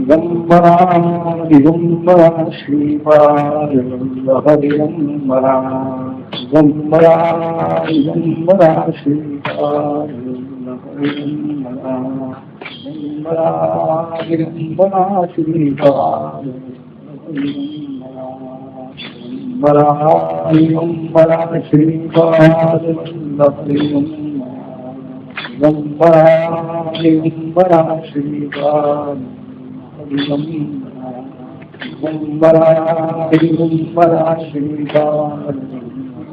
दिगंबरा दिगंबरा श्रीपाद दिगंबरा दिगंबरा दिगंबरा श्रीपाद दिगंबरा दिगंबरा दिगंबरा श्रीपाद दिगंबरा दिगंबरा श्रीपाद दिगंबरा दिगंबरा श्रीपाद दिगंबरा दिगंबरा श्रीपाद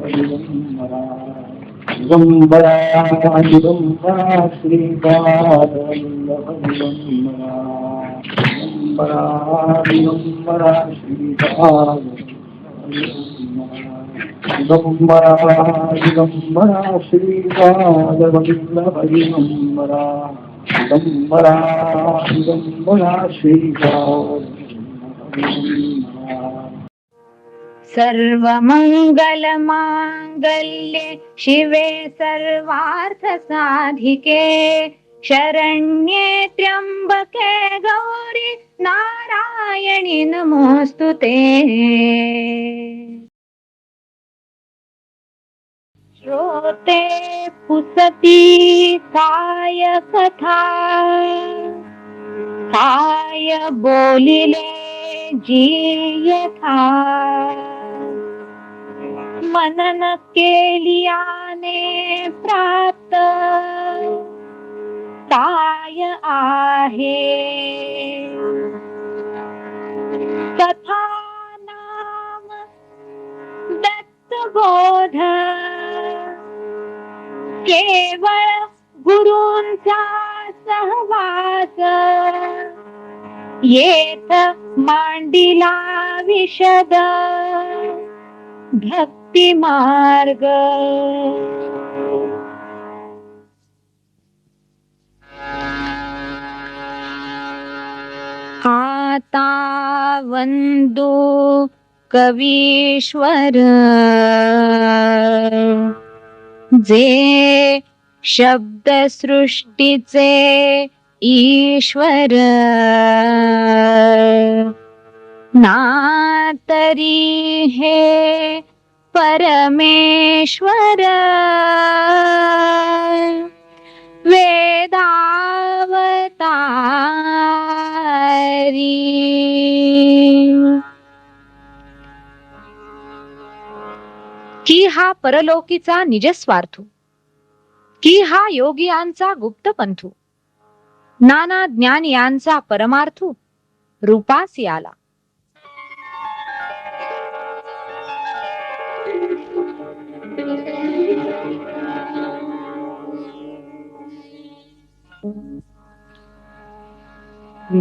दिगंबरा दिगंबरा दिगंबरा श्रीपाद दिगंबरा दिगंबरा श्रीपाद दिगंबरा दिगंबरा श्रीपाद दिगंबरा दिगंबरा दिगंबरा श्रीपाद सर्वमंगलमांगल्ये शिवे सर्वार्थसाधिके शरण्ये त्र्यंबके गौरी नारायणी नमोस्तुते। श्रोते पुसती काय कथा काय बोलिले जियथा मनन केलियाने प्राप्त काय आहे कथा नाम दत्तबोध केवळ गुरूंचा सहवास येथ मांडिला विशद भक्ती मार्ग। आता वंदू कवीश्वर जे शब्द सृष्टीचे ईश्वर ना तरी हे परमेश्वर वेदावतारी। की हा परलोकीचा निजस्वार्थू की हा योगियांचा गुप्त पंथू नाना ज्ञान यांचा परमार्थू रूपास आला।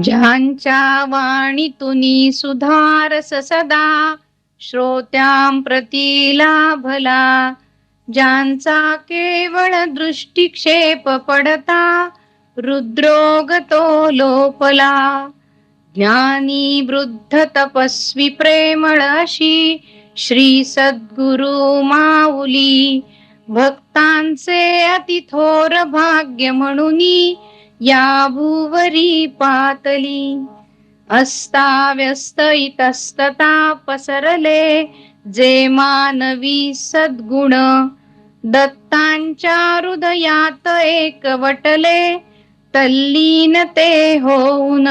ज्यांच्या वाणीतुनी सुधारस सदा श्रोत्यां प्रती लाभला ज्यांचा केवळ दृष्टिक्षेप पडता रुद्रोगतो लोपला। ज्ञानी वृद्ध तपस्वी प्रेमळ अशी श्री सद्गुरु माऊली भक्तांचे अतिथोर भाग्य म्हणूनी या भूवरी पातली। अस्ताव्यस्त इतस्तता पसरले जे मानवी सद्गुण दत्तांच्या हृदयात एकवटले तल्लीन ते होऊन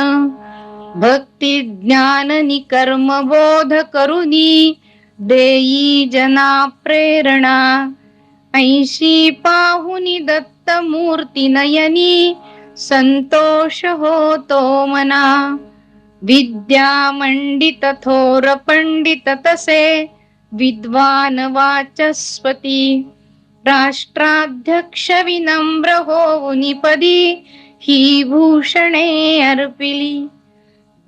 भक्ती ज्ञान निकर्म बोध करुनी देई जना प्रेरणा। ऐशी पाहुनी दत्त मूर्ती नयनी संतोष होतो मना। विद्या मंडित थोर पंडित तसे विद्वान वाचस्पती राष्ट्राध्यक्ष विनम्र होऊनी पदी ही भूषणे अर्पिली।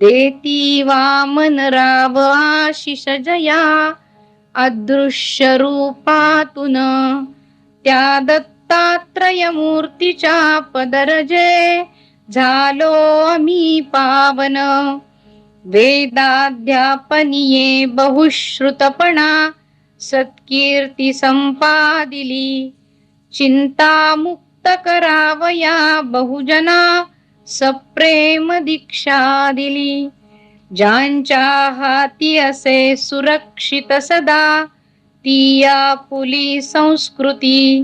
देती वामन राव आशिष जया अदृश्य रूपातून त्या दत्तात्रय मूर्तीच्या पदरजे झालो आम्ही पावन। वेदाध्यापनिये बहुश्रुतपणा सत्कीर्ती संपादिली चिंता मुक्त करावया बहुजना सप्रेम दीक्षा दिली. ज्यांच्या हाती असे सुरक्षित सदा, ती आपुली संस्कृती.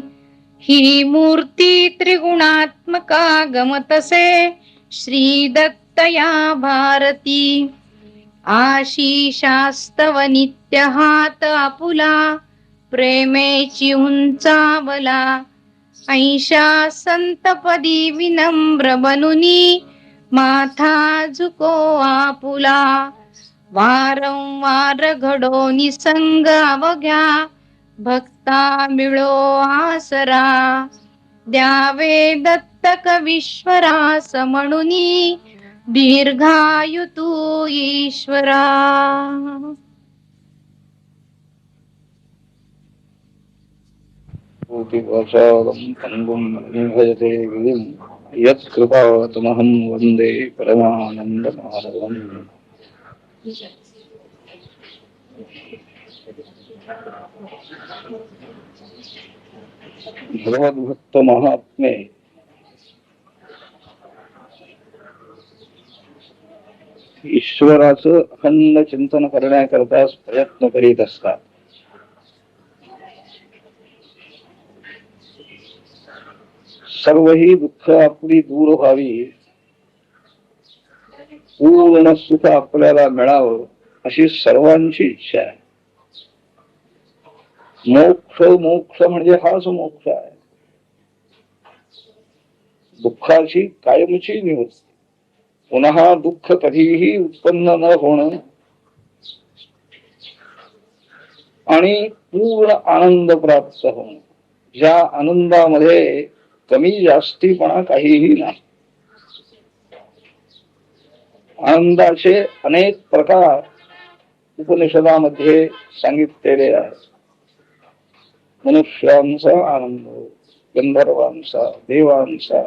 ही मूर्ती त्रिगुणात्मका गमतसे, श्री दत्त या भारती. आशिषास्तव नित्य हात आपुला, प्रेमेची उंचावला. ऐशा संतपदी विनम्र बनुनी, माथा झुको आपुला. वारंवार घडो निसंग अवघ्या, भक्ता मिळो आसरा. द्यावे दत्तक विश्वरास म्हणुनी, दीर्घायु तू ईश्वरा. भजते गिरिं यत्कृपातमहं वन्दे परमानन्दमाधवम्. भगवद्भक्त महात्मे ईश्वराचं अखंड चिंतन करण्याकरता प्रयत्न करीत असतात. सर्व ही दुःख आपली दूर व्हावी, पूर्ण सुख आपल्याला मिळावं अशी सर्वांची इच्छा आहे. मोक्ष मोक्ष म्हणजे हाच मोक्ष आहे. दुःखाची कायमची निवृत्ती, पुन्हा दुःख कधीही उत्पन्न न होणं आणि पूर्ण आनंद प्राप्त होणं. ज्या आनंदामध्ये कमी जास्तीपणा काहीही नाही. आनंदाचे अनेक प्रकार उपनिषदामध्ये सांगितलेले आहेत. मनुष्यांचा आनंद, गंधर्वांचा, देवांचा,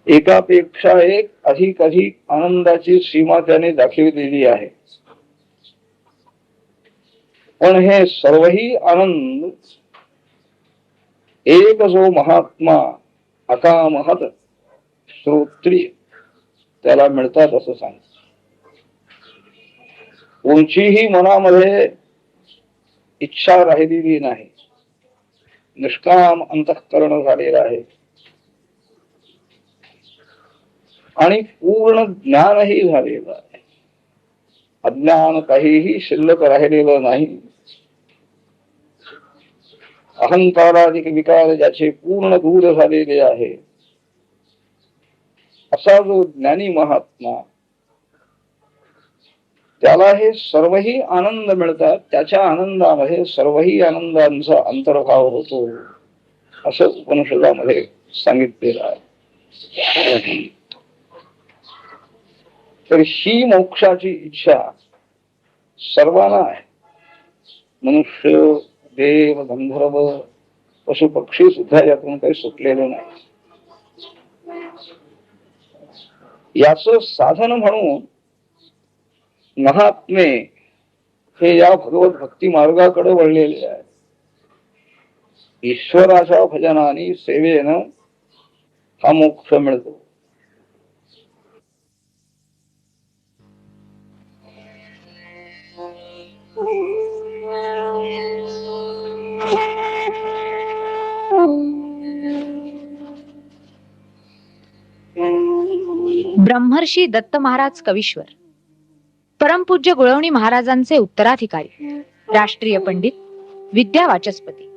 एकापेक्षा एक अधिक अधिक आनंदाची सीमा त्याने दाखवलेली आहे. पण हे सर्वही आनंद एक जो महात्मा अकामहत श्रोत्रिय त्याला मिळतात असं सांग. कोणचीही मनामध्ये इच्छा राहिलेली नाही, निष्काम अंतःकरण झालेलं आहे आणि पूर्ण ज्ञानही झालेलं आहे. अज्ञान काहीही शिल्लक राहिलेलं नाही. अहंकाराधिक विकार ज्याचे पूर्ण दूर झालेले आहे, असा जो ज्ञानी महात्मा, त्याला हे सर्वही आनंद मिळतात. त्याच्या आनंदामध्ये सर्वही आनंदांचा अंतर्भाव होतो असं उपनिषदामध्ये सांगितलेलं आहे. तर ही मोक्षाची इच्छा सर्वांना आहे. मनुष्य, देव, गंधर्व, पशु पक्षी सुद्धा यातून काही सुटलेले नाही. याच साधन म्हणून महात्मे हे या भगवत भक्ती मार्गाकडे वळलेले आहे. ईश्वराच्या भजनाने सेवेनं हा मोक्ष मिळतो. ब्रह्मर्षी दत्त महाराज कवीश्वर, परमपूज्य गुळवणी महाराजांचे उत्तराधिकारी, राष्ट्रीय पंडित, विद्या वाचस्पती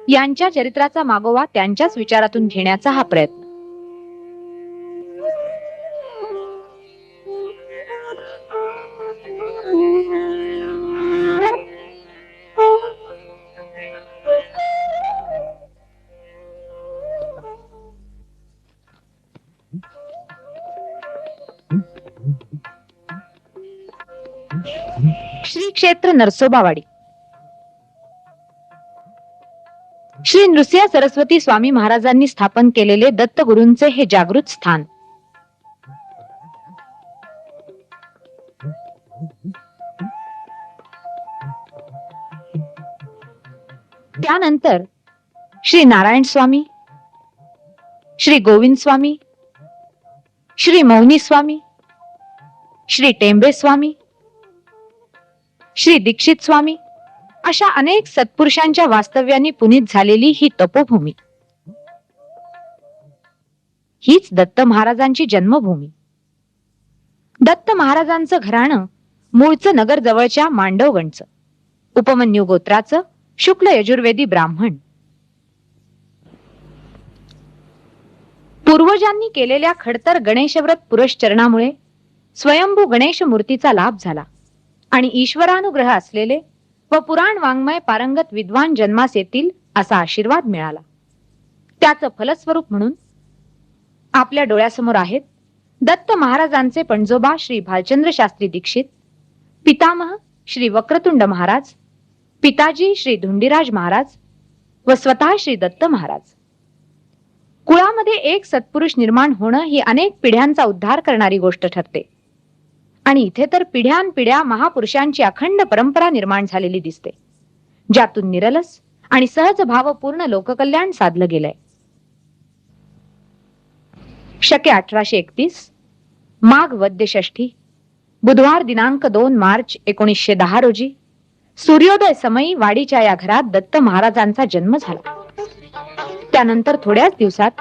यांच्या चरित्राचा मागोवा त्यांच्याच विचारातून घेण्याचा हा प्रयत्न. श्री क्षेत्र नरसोबावाडी. श्री नृसिंह सरस्वती स्वामी महाराजांनी स्थापन केलेले दत्तगुरूंचे हे जागृत स्थान. त्यानंतर श्री नारायण स्वामी, श्री गोविंद स्वामी, श्री मौनी स्वामी, श्री टेंबे स्वामी, श्री दीक्षित स्वामी अशा अनेक सत्पुरुषांच्या वास्तव्याने पुनीत झालेली ही तपोभूमी, हीच दत्त महाराजांची जन्मभूमी. दत्त महाराजांचं घराणं मूळचं नगर जवळच्या मांडवगणचं, उपमन्यू गोत्राचं शुक्ल यजुर्वेदी ब्राह्मण. पूर्वजांनी केलेल्या खडतर गणेशव्रत पुरश्चरणामुळे स्वयंभू गणेश मूर्तीचा लाभ झाला आणि ईश्वरानुग्रह असलेले व पुराण वाङ्मय पारंगत विद्वान जन्मास येतील असा आशीर्वाद मिळाला. त्याचं फलस्वरूप म्हणून आपल्या डोळ्यासमोर आहेत दत्त महाराजांचे पणजोबा श्री भालचंद्र शास्त्री दीक्षित, पितामह श्री वक्रतुंड महाराज, पिताजी श्री धुंडीराज महाराज व स्वतः श्री दत्त महाराज. कुळामध्ये एक सत्पुरुष निर्माण होणं ही अनेक पिढ्यांचा उद्धार करणारी गोष्ट ठरते आणि इथे तर पिढ्यानपिढ्या महापुरुषांची अखंड परंपरा निर्माण झालेली दिसते, ज्यातून निरलस आणि सहज भावपूर्ण लोककल्याण साधलं गेलंय. शके 1831 माघ वद्य षष्ठी, बुधवार दिनांक 2 मार्च 1910 रोजी सूर्योदय समयी वाडीच्या या घरात दत्त महाराजांचा जन्म झाला. त्यानंतर थोड्याच दिवसात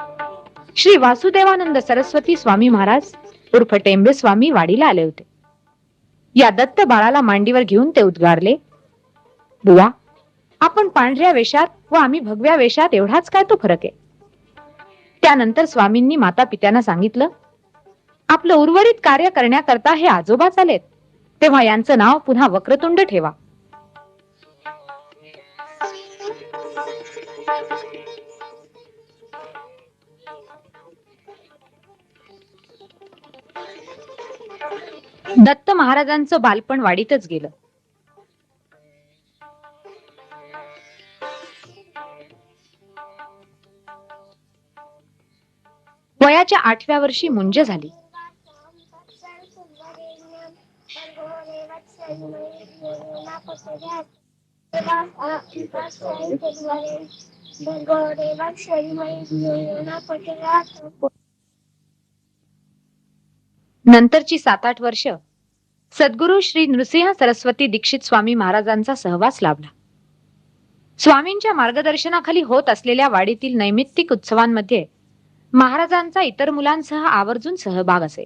श्री वासुदेवानंद सरस्वती स्वामी महाराज उर्फ टेंबे स्वामी वाडीला आले होते. या दत्त बाळाला मांडीवर घेऊन ते उद्गारले, बुवा, आपण पांढऱ्या वेशात व आम्ही भगव्या वेशात एवढाच काय तो फरक आहे. त्यानंतर स्वामींनी माता पित्यांना सांगितलं, आपलं उर्वरित कार्य करण्याकरता हे आजोबाच आलेत, तेव्हा यांचं नाव पुन्हा वक्रतुंड ठेवा. दत्त महाराजांचं बालपण वाडीतच गेलं. वयाच्या 8व्या वर्षी मुंज झाली. नंतरची 7-8 वर्ष सद्गुरु श्री नृसिंह सरस्वती दीक्षित स्वामी महाराजांचा सहवास लाभला. स्वामींच्या मार्गदर्शनाखाली होत असलेल्या वाडीतील नैमित्तिक उत्सवांमध्ये महाराजांचा इतर मुलांसह आवर्जून सहभाग असे.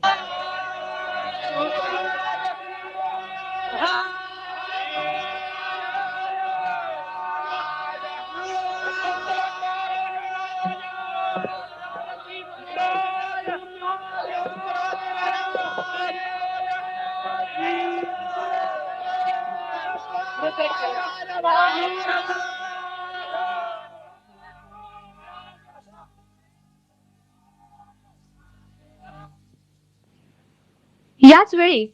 याच वेळी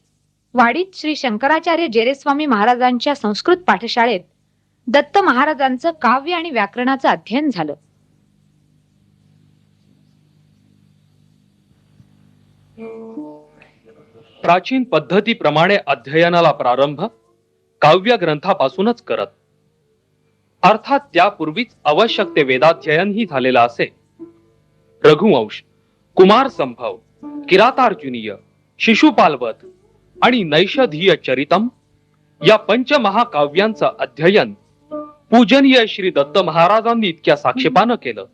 वाडीत श्री शंकराचार्य जेरेस्वामी महाराजांच्या संस्कृत पाठशाळेत दत्त महाराजांचं काव्य आणि व्याकरणाचं अध्ययन झालं. प्राचीन पद्धतीप्रमाणे अध्ययनाला प्रारंभ काव्य ग्रंथापासूनच करत, अर्थात त्यापूर्वीच आवश्यक ते वेदाध्ययनही झालेलं असे. रघुवंश, कुमार संभव, किरातार्जुनीय, शिशुपालवध आणि नैषधीय चरितम या पंचमहाकाव्यांचं अध्ययन पूजनीय श्री दत्त महाराजांनी इतक्या साक्षेपानं केलं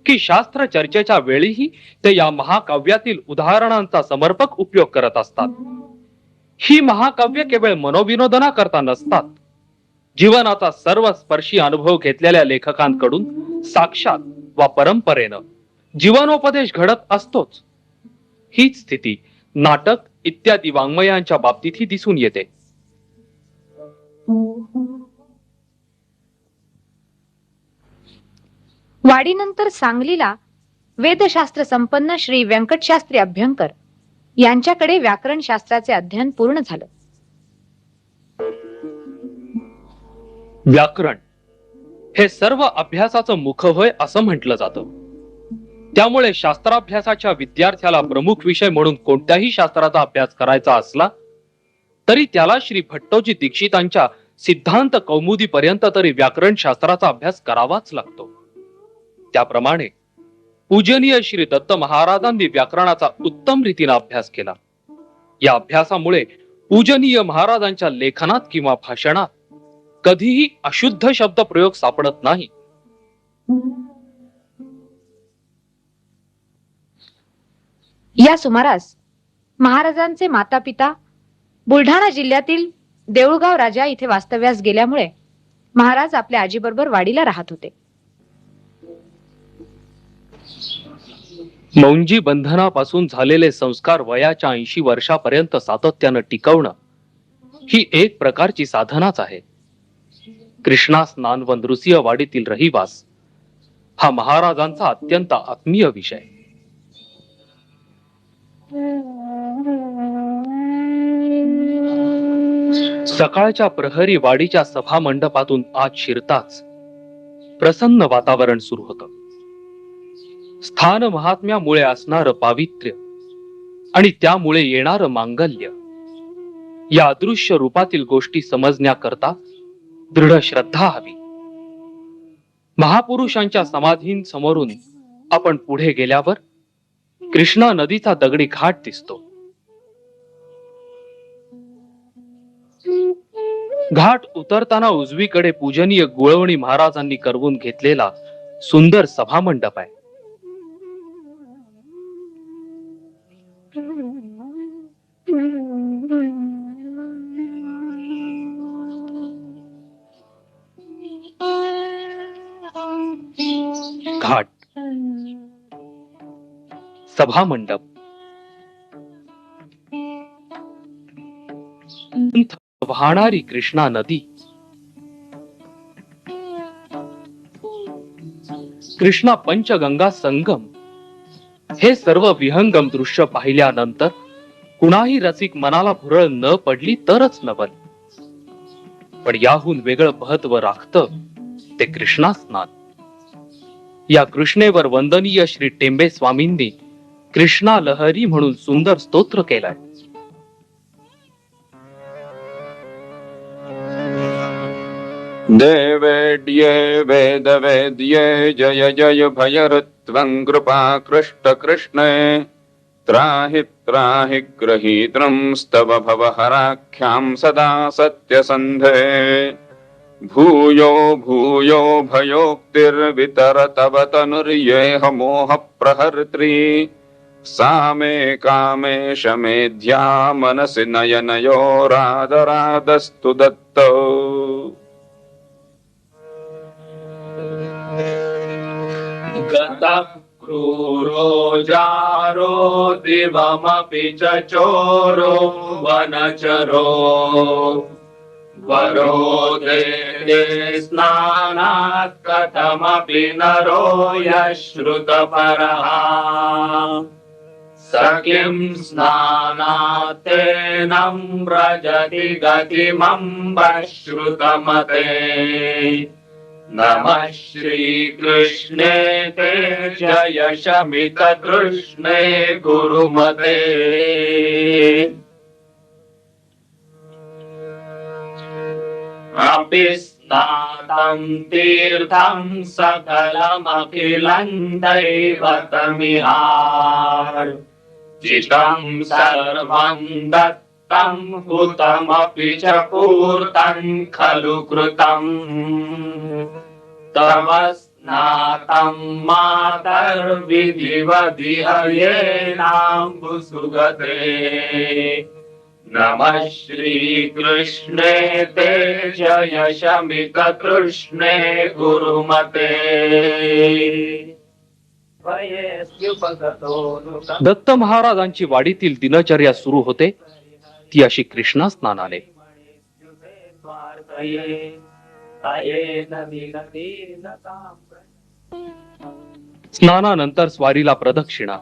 की शास्त्र चर्चेच्या वेळीही ते या महाकाव्यातील उदाहरणांचा समर्पक उपयोग करत असतात. ही महाकाव्य केवळ मनोविनोदना करता नसतात, जीवनाचा सर्व स्पर्शी अनुभव घेतलेल्या लेखकांकडून साक्षात वा परंपरेनं जीवनोपदेश घडत असतोच. हीच स्थिती नाटक इत्यादी वाङ्मयांच्या बाबतीतही दिसून येते. वाडीनंतर सांगलीला वेदशास्त्र संपन्न श्री व्यंकटशास्त्री अभ्यंकर यांच्याकडे व्याकरण शास्त्राचे अध्ययन पूर्ण झालं. व्याकरण हे सर्व अभ्यासाचं मुख होय असं म्हटलं जातं. त्यामुळे शास्त्राभ्यासाच्या विद्यार्थ्याला प्रमुख विषय म्हणून कोणत्याही शास्त्राचा अभ्यास करायचा असला तरी त्याला श्री भट्टोजी दीक्षितांच्या सिद्धांत कौमुदी पर्यंत तरी व्याकरण शास्त्राचा अभ्यास करावाच लागतो. त्याप्रमाणे पूजनीय श्री दत्त महाराजांनी व्याकरणाचा उत्तम रीतीने अभ्यास केला. या अभ्यासामुळे पूजनीय महाराजांच्या लेखनात किंवा भाषणात कधीही अशुद्ध शब्द प्रयोग सापडत नाही. या सुमारास महाराजांचे माता पिता बुलढाणा जिल्ह्यातील देऊळगाव राजा इथे वास्तव्यास गेल्यामुळे महाराज आपल्या आजीबरोबर वाडीला राहत होते. मौंजी बंधनापासून झालेले संस्कार वयाच्या 80 वर्षापर्यंत सातत्यानं टिकवणं ही एक प्रकारची साधनाच आहे. कृष्णा स्नान व नृसिंह वाडीतील रहिवास हा महाराजांचा अत्यंत आत्मीय विषय. सकाळच्या प्रहरी वाडीच्या सभा मंडपातून आत शिरताच प्रसन्न वातावरण सुरू होतं. स्थान महात्म्यामुळे असणारं पावित्र्य आणि त्यामुळे येणारं मांगल्य या अदृश्य रूपातील गोष्टी समजण्याकरता दृढ श्रद्धा हवी. महापुरुषांच्या समाधींसमोरून आपण पुढे गेल्यावर कृष्णा नदीचा दगडी घाट दिसतो. घाट उतरताना उजवीकडे पूजनीय गुळवणी महाराजांनी करवून घेतलेला सुंदर सभामंडप आहे. घाट, सभामंडप, वाहणारी कृष्णा नदी, कृष्णा पंचगंगा संगम हे सर्व विहंगम दृश्य पाहिल्यानंतर कुणाही रसिक मनाला भुरळ न पडली तरच नवल. पण याहून वेगळं महत्व राखतं ते कृष्णा स्नान. या कृष्णेवर वंदनीय श्री टेंबे स्वामींनी कृष्णा लहरी म्हणून सुंदर स्तोत्र केलाय. देवेड्ये वेदवेद्ये जय जय भयऋत्वं कृपाकृष्ट कृष्णे त्राहि त्राहि ग्रहीत्रं स्तव भवहराख्यां सदा सत्यसन्धे भूयो भूयो भयोक्तिर्वितर तनुर्येह मोह प्रहर्त्री सा मे कामे शमेध्या मनसि नयनयोरादरादस्तु दत्तो गतः क्रूरो जारो दिवमपि च चोरो वनचरो वरो देहे स्नानात् कथमपि नरो यश्रुतपरः स किं स्नानात् तेनं व्रजति गतिमम्बश्रुतमते नमः श्रीकृष्णे ते जय शमिततृष्णे गुरुमते अपि स्नातं तीर्थं सकलमखिलं दैवतमिहार्जितं सर्वं दत्तं हुतमपि च पूर्तं खलु कृतम् तव स्नातं मातर्विधिवधिहयेनाम्बुसुगते नमः श्रीकृष्णे ते जय शमिततृष्णे गुरुमते. दत्त महाराजांची वाडीतील दिनचर्या सुरू होते ती अशी कृष्णा स्नानाने. स्नानानंतर स्वारीला प्रदक्षिणा.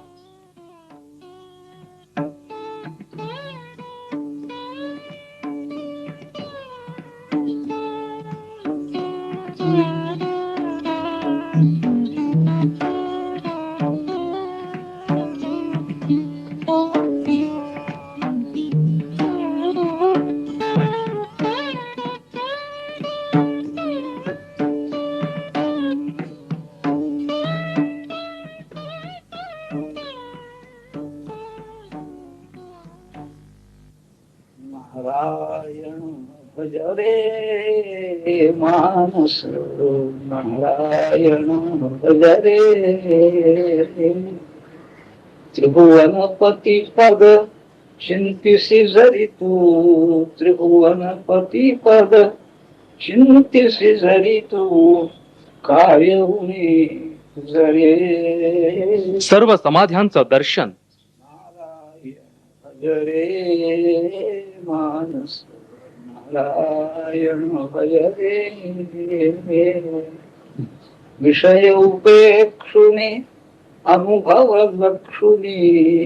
नारायण भज रे मानस नारायण भज रे त्रिभुवनपती पद चिंतिसी जरी तू त्रिभुवनपती पद चिंतिसी जरी तू काय होणे जरे सर्व समाध्यांचं दर्शन भज रे मानस नारायण भज रे विषय उपेक्षुने अनुभव लक्षुनी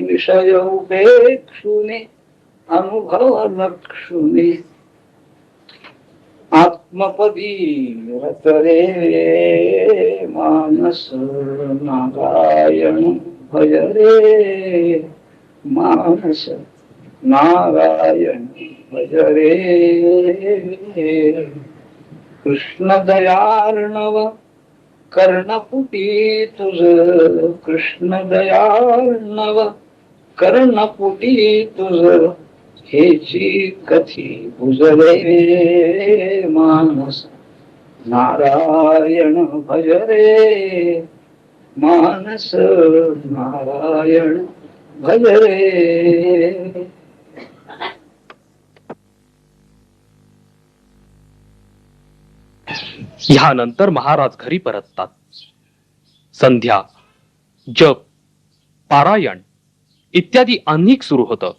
विषय उपेक्षुने अनुभव लक्षुनी आत्मपदी रत रे मानस नारायण भज रे मानस नारायण भज रे कृष्ण दयार्णव कर्णपुटी तुझ कृष्ण दयार्णव कर्णपुटी तुझ हेची कथी बुजले मानस नारायण भज रे मानस नारायण भज रे ह्यानंतर महाराज घरी परततात. संध्या, जप, पारायण इत्यादी अनेक सुरू होतं.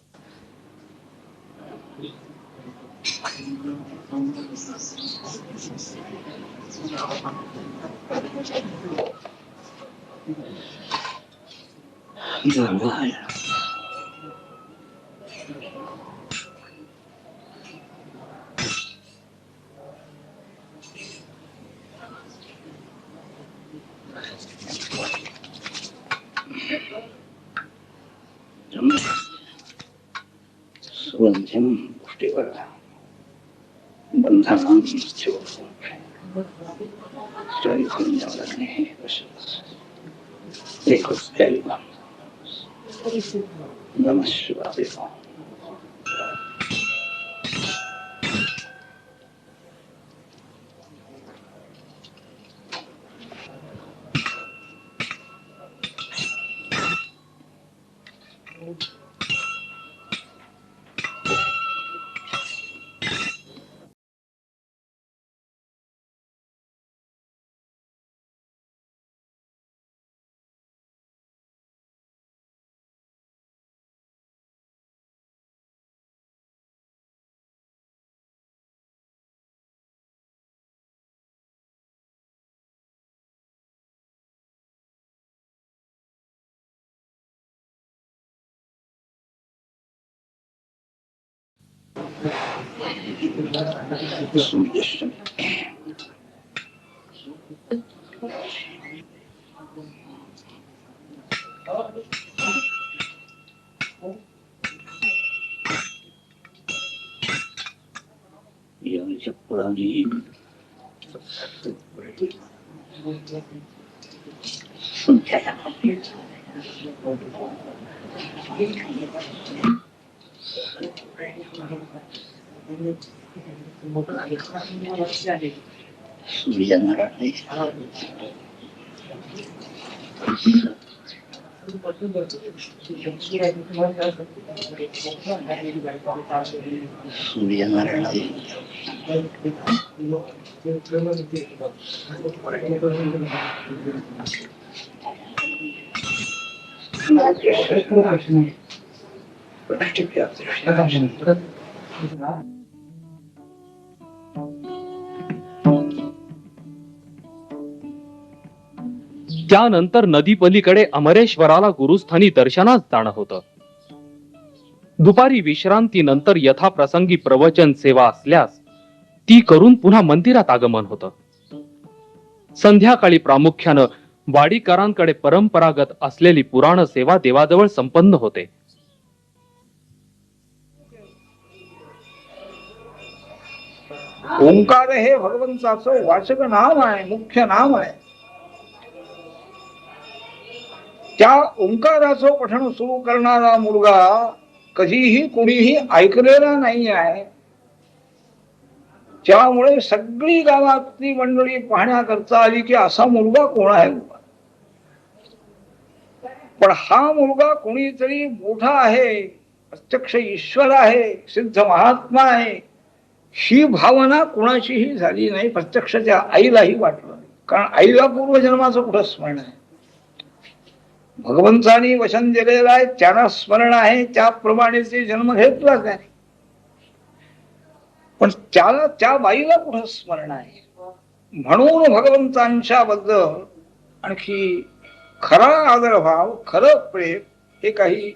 सुवंध्यम पुष्टिवर बंधनां नमः शिवाय. त्यानंतर नदी पलीकडे अमरेश्वराला गुरुस्थानी दर्शनास जाणं होतं. दुपारी विश्रांतीनंतर यथाप्रसंगी प्रवचन सेवा असल्यास ती करून पुन्हा मंदिरात आगमन होतं. संध्याकाळी प्रामुख्यानं वाडीकरांकडे परंपरागत असलेली पुराण सेवा देवाजवळ संपन्न होते. ओंकार हे भगवंताचं वाचक नाम आहे, मुख्य नाम आहे. त्या ओंकाराचं पठण सुरू करणारा मुलगा कधीही कुणीही ऐकलेला नाही आहे. त्यामुळे सगळी गावातली मंडळी पाहण्याकरता आली की असा मुलगा कोण आहे. पण हा मुलगा कोणीतरी मोठा आहे, प्रत्यक्ष ईश्वर आहे, सिद्ध महात्मा आहे, ही भावना कुणाचीही झाली नाही. प्रत्यक्ष त्या आईलाही वाटलं नाही, कारण आईला पूर्वजन्माचं कुठं स्मरण आहे. भगवंतानी वचन दिलेलं आहे, त्यांना स्मरण आहे, त्याप्रमाणे ते जन्म घेतला त्याने. पण त्याला त्या बाईला कुठं स्मरण आहे. म्हणून भगवंतांच्या बद्दल आणखी खरा आदरभाव, खरं प्रेम हे काही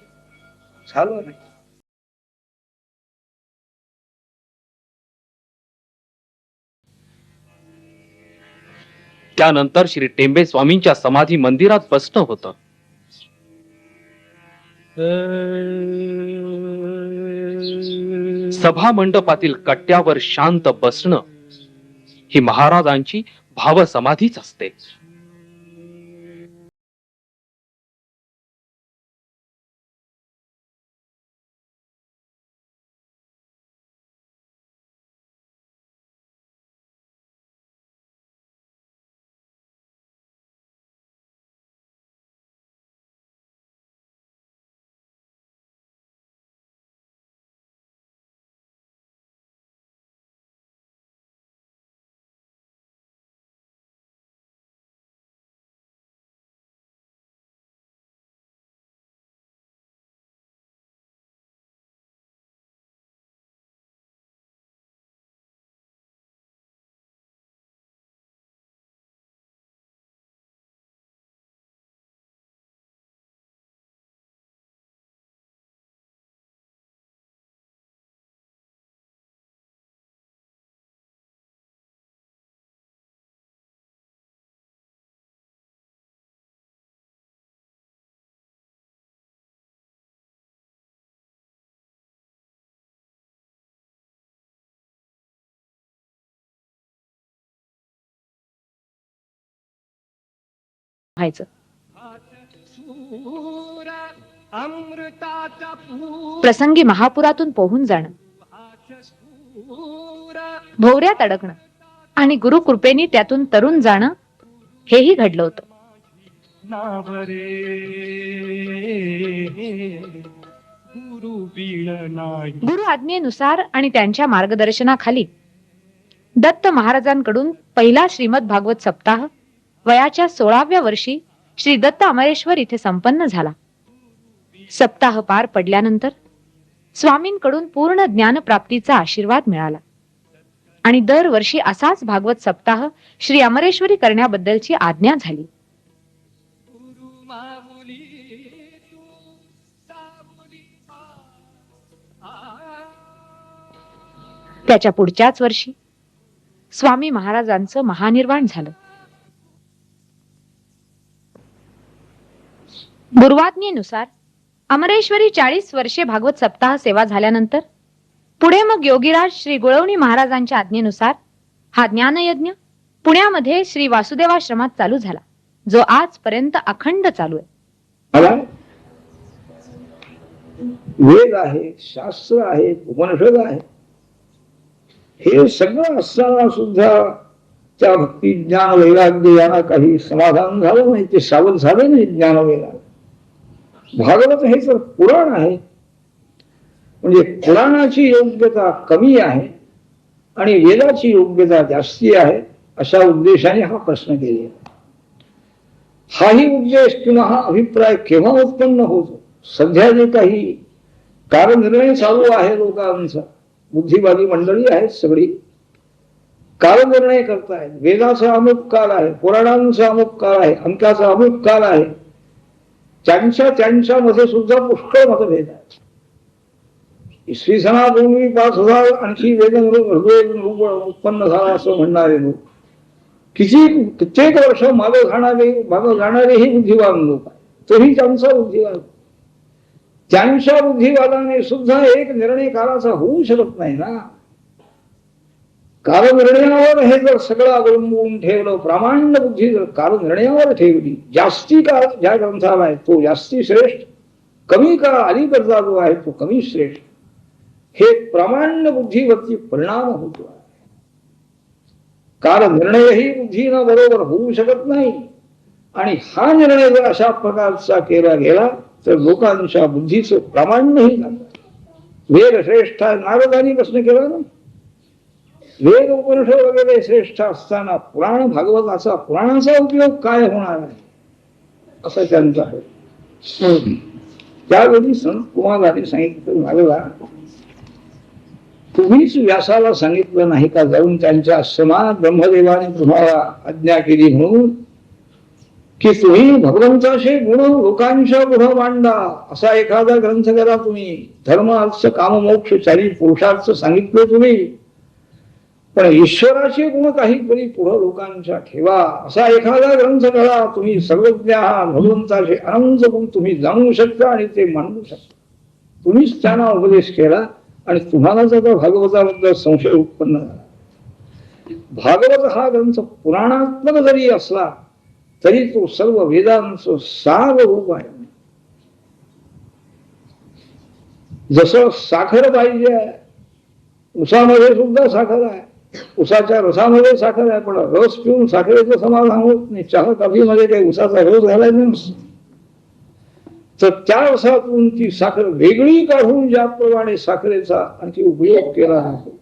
झालं नाही. त्यानंतर श्री टेंबे स्वामींच्या समाधी मंदिरात बसणं होतं. सभा मंडपातील कट्ट्यावर शांत बसणं ही महाराजांची भावसमाधीच असते. व्हायचं. प्रसंगी महापुरातून पोहून जाणं, भोवऱ्यात अडकणं आणि गुरु कृपेने त्यातून तरुण जाणं हेही घडलं होतं. गुरु आज्ञेनुसार आणि त्यांच्या मार्गदर्शनाखाली दत्त महाराजांकडून पहिला श्रीमद भागवत सप्ताह वयाच्या 16व्या वर्षी श्री दत्त अमरेश्वर इथे संपन्न झाला. सप्ताह पार पडल्यानंतर स्वामींकडून पूर्ण ज्ञानप्राप्तीचा आशीर्वाद मिळाला आणि दरवर्षी असाच भागवत सप्ताह श्री अमरेश्वरी करण्याबद्दलची आज्ञा झाली. त्याच्या पुढच्याच वर्षी स्वामी महाराजांचं महानिर्वाण झालं. गुरुवाज्ञेनुसार अमरेश्वरी 40 वर्षे भागवत सप्ताह सेवा झाल्यानंतर पुढे मग योगीराज श्री गुळवणी महाराजांच्या आज्ञेनुसार हा ज्ञानयज्ञ पुण्यामध्ये श्री वासुदेवाश्रमात चालू झाला, जो आजपर्यंत अखंड चालू आहे. मला वेद आहे, शास्त्र आहे, उपनिषद आहे, हे सगळं असताना सुद्धा त्या भक्ती ज्ञान वैराग्य यांना काही समाधान झालं नाही, ते सावध झाले नाही ज्ञान वैराग्य. भागवत हे तर पुराण आहे, म्हणजे पुराणाची योग्यता कमी आहे आणि वेदाची योग्यता जास्ती आहे, अशा उद्देशाने हा प्रश्न केला. हाही उद्देश किंवा हा अभिप्राय केव्हा उत्पन्न होतो? सध्या जे काही कारनिर्णय चालू आहे लोकांचा, बुद्धिवादी मंडळी आहेत, सगळी कालनिर्णय करतायत. वेदाचा अमुक काल आहे, पुराणांचा अमुक काल आहे, अंकाचा अमुक काल आहे. त्यांच्यामध्ये सुद्धा पुष्कळ मतभेद आहेत. इसवी सनापूर्वी 5000 आणखी वेद उत्पन्न झाला असं म्हणणारे लोक, कित्येक वर्ष मागे जाणारेही बुद्धिवान लोक आहेत. तोही त्यांचा बुद्धिवाद, त्यांच्या बुद्धिवादाने सुद्धा एक निर्णय कालाचा होऊ शकत नाही ना. कालनिर्णयावर हे जर सगळं अवलंबून ठेवलं, प्रामाण्य बुद्धी जर कालनिर्णयावर ठेवली, जास्ती काळ ज्या ग्रंथाला आहे तो जास्ती श्रेष्ठ कमी का अलीकडचा जो आहे तो कमी श्रेष्ठ, हे प्रामाण्य बुद्धीवरती परिणाम होतो आहे. कारण निर्णयही बुद्धीनं बरोबर होऊ शकत नाही, आणि हा निर्णय जर अशा प्रकारचा केला गेला तर लोकांच्या बुद्धीचं प्रामाण्यही जातं. वेद श्रेष्ठ नारदांनी प्रश्न केला ना, वेद उपनिषद वगैरे श्रेष्ठ असताना पुराण भागवताचा पुराणाचा उपयोग काय होणार आहे असं त्यांचं आहे. त्यावेळी संत कुमारांनी सांगितलं, नारदा तुम्हीच व्यासाला सांगितलं नाही का जाऊन त्यांच्या आश्रमात ब्रह्मदेवाने तुम्हाला आज्ञा केली म्हणून की तुम्ही भगवंताचे गुण लोकांच्या पुढे मांडा, असा एखादा ग्रंथ करा. तुम्ही धर्म अर्थ काम मोक्ष चारी पुरुषार्थ सांगितलं तुम्ही, पण ईश्वराचे गुण काहीतरी पुढे लोकांच्या ठेवा, असा एखादा ग्रंथ करा. तुम्ही सर्वज्ञ आहात, भगवंताचे अनंत गुण तुम्ही जाणू शकता आणि ते मांडू शकता. तुम्हीच त्यांना उपदेश केला आणि तुम्हालाच आता भागवताबद्दल संशय उत्पन्न झाला. भागवत हा ग्रंथ पुराणात्मक जरी असला तरी तो सर्व वेदांचं सार रूप आहे. जसं साखर पाहिजे आहे, उसामध्ये सुद्धा साखर आहे, उसाच्या रसामध्ये साखर आहे, पण रस पिऊन साखरेचं समाधान होत नाही. चहा कॉफीमध्ये काही उसाचा रस घालायचा नसतो, तर त्या रसातून ती साखर वेगळी काढून ज्याप्रमाणे साखरेचा आणखी उपयोग केला आहे,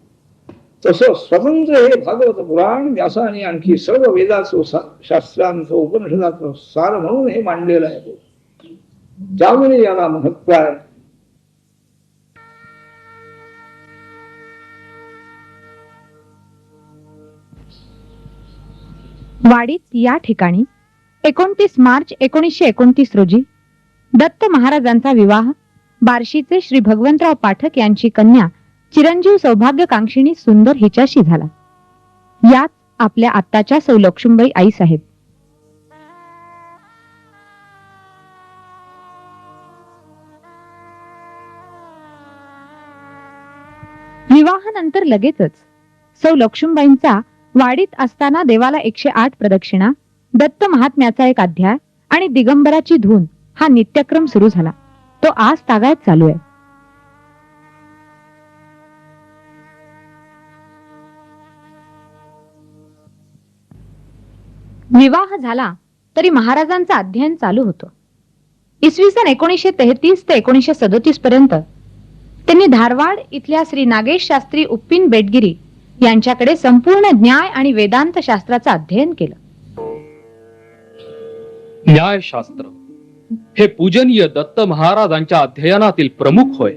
तसं स्वतंत्र हे भागवत पुराण व्यासाने आणखी सर्व वेदाचं शास्त्रांचं उपनिषदाचं सार म्हणून हे मांडलेलं आहे. त्यामुळे याला महत्व आहे. वाडीत या ठिकाणी 29 मार्च 1929 रोजी दत्त महाराजांचा विवाह बार्शीचे श्री भगवंतराव पाठक यांची कन्या चिरंजीव सौभाग्यकांक्षिणी सुंदर हिच्याशी झाला. यात आपल्या आत्ताच्या सौ लक्ष्मीबाई आई साहेब. विवाहानंतर लगेचच सौ लक्ष्मीबाईंचा वाडीत असताना देवाला 108 प्रदक्षिणा, दत्त महात्म्याचा एक अध्याय आणि दिगंबराची धून हा नित्यक्रम सुरू झाला. तो आज तागायत चालू आहे. विवाह झाला तरी महाराजांचं अध्ययन चालू होतं. इसवी सन 1933 ते 1937 पर्यंत त्यांनी धारवाड इथल्या श्री नागेश शास्त्री उप्पिन बेटगिरी यांच्याकडे संपूर्ण न्याय आणि वेदांत शास्त्राचं अध्ययन केलं. न्यायशास्त्र हे पूजनीय दत्त महाराजांच्या अध्ययनातील प्रमुख होय.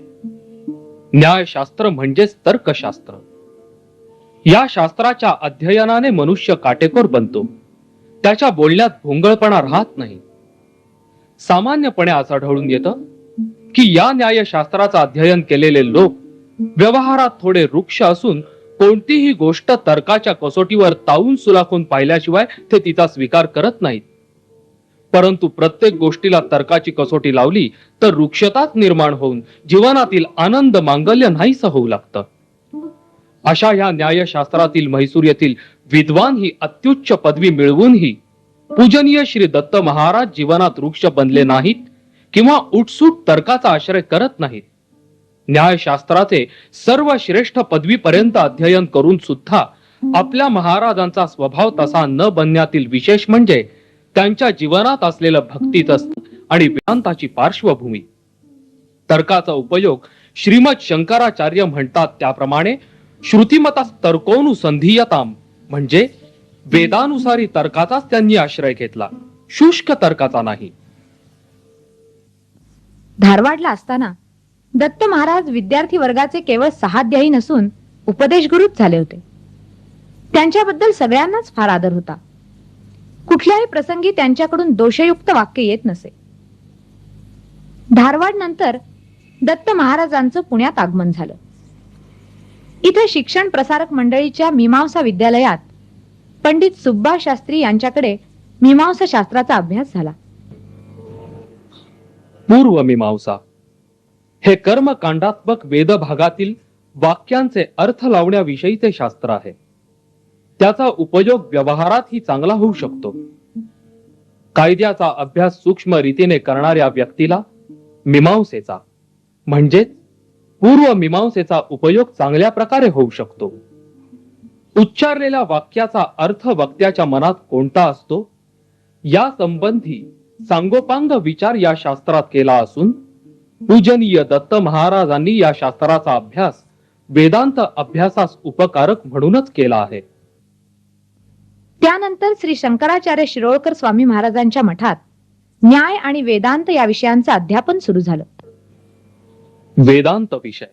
न्यायशास्त्र म्हणजेच तर्कशास्त्र. या शास्त्राच्या अध्ययनाने मनुष्य काटेकोर बनतो. त्याच्या बोलण्यात भोंगळपणा राहत नाही. सामान्यपणे असं आढळून येतं की या न्यायशास्त्राचं अध्ययन केलेले लोक व्यवहारात थोडे रुक्ष असून कोणतीही गोष्ट तर्काच्या कसोटीवर तावून सुलाखून पाहिल्याशिवाय ते तिचा स्वीकार करत नाहीत. परंतु प्रत्येक गोष्टीला तर्काची कसोटी लावली तर वृक्षताच निर्माण होऊन जीवनातील आनंद मांगल्य नाहीसं होऊ लागतं. अशा या न्यायशास्त्रातील म्हैसूर येथील विद्वान ही अत्युच्च पदवी मिळवूनही पूजनीय श्री दत्त महाराज जीवनात वृक्ष बनले नाहीत किंवा उठसूट तर्काचा आश्रय करत नाहीत. न्यायशास्त्राचे सर्व श्रेष्ठ पदवीपर्यंत अध्ययन करून सुद्धा आपल्या महाराजांचा स्वभाव तसा न बनण्यातील विशेष म्हणजे त्यांच्या जीवनात असलेलं भक्तितस्त आणि वेदांताची पार्श्वभूमी. तर्काचा उपयोग श्रीमद शंकराचार्य म्हणतात त्याप्रमाणे श्रुतिमतास तर्कोनुसंधीयताम म्हणजे वेदानुसारी तर्काचाच त्यांनी आश्रय घेतला, शुष्क तर्काचा नाही. धारवाडला असताना दत्त महाराज विद्यार्थी वर्गाचे केवळ 6 अध्यायी नसून उपदेश गुरुच झाले होते. त्यांच्याबद्दल सगळ्यांनाच फार आदर होता. कुठल्याही प्रसंगी त्यांच्याकडून दोषयुक्त वाक्य येत नसे. धारवाड नंतर दत्त महाराजांचं पुण्यात आगमन झालं. इथे शिक्षण प्रसारक मंडळीच्या मीमांसा विद्यालयात पंडित सुब्बा शास्त्री यांच्याकडे मीमांसा शास्त्राचा अभ्यास झाला. पूर्वमीमांसा हे कर्मकांडात्मक वेद भागातील वाक्यांचे अर्थ लावण्याविषयीचे शास्त्र आहे. त्याचा उपयोग व्यवहारातही चांगला होऊ शकतो. कायद्याचा अभ्यास सूक्ष्म रीतीने करणाऱ्या व्यक्तीला मीमांसेचा म्हणजेच पूर्व मीमांसेचा उपयोग चांगल्या प्रकारे होऊ शकतो. उच्चारलेल्या वाक्याचा अर्थ वक्त्याच्या मनात कोणता असतो या संबंधी सांगोपांग विचार या शास्त्रात केला असून पूजनीय दत्त महाराजांनी या शास्त्राचा अभ्यास वेदांत अभ्यासास उपकारक म्हणूनच केला आहे. त्यानंतर श्री शंकराचार्य शिरोळकर स्वामी महाराजांच्या मठात न्याय आणि वेदांत या विषयांचं अध्यापन सुरू झालं. वेदांत विषय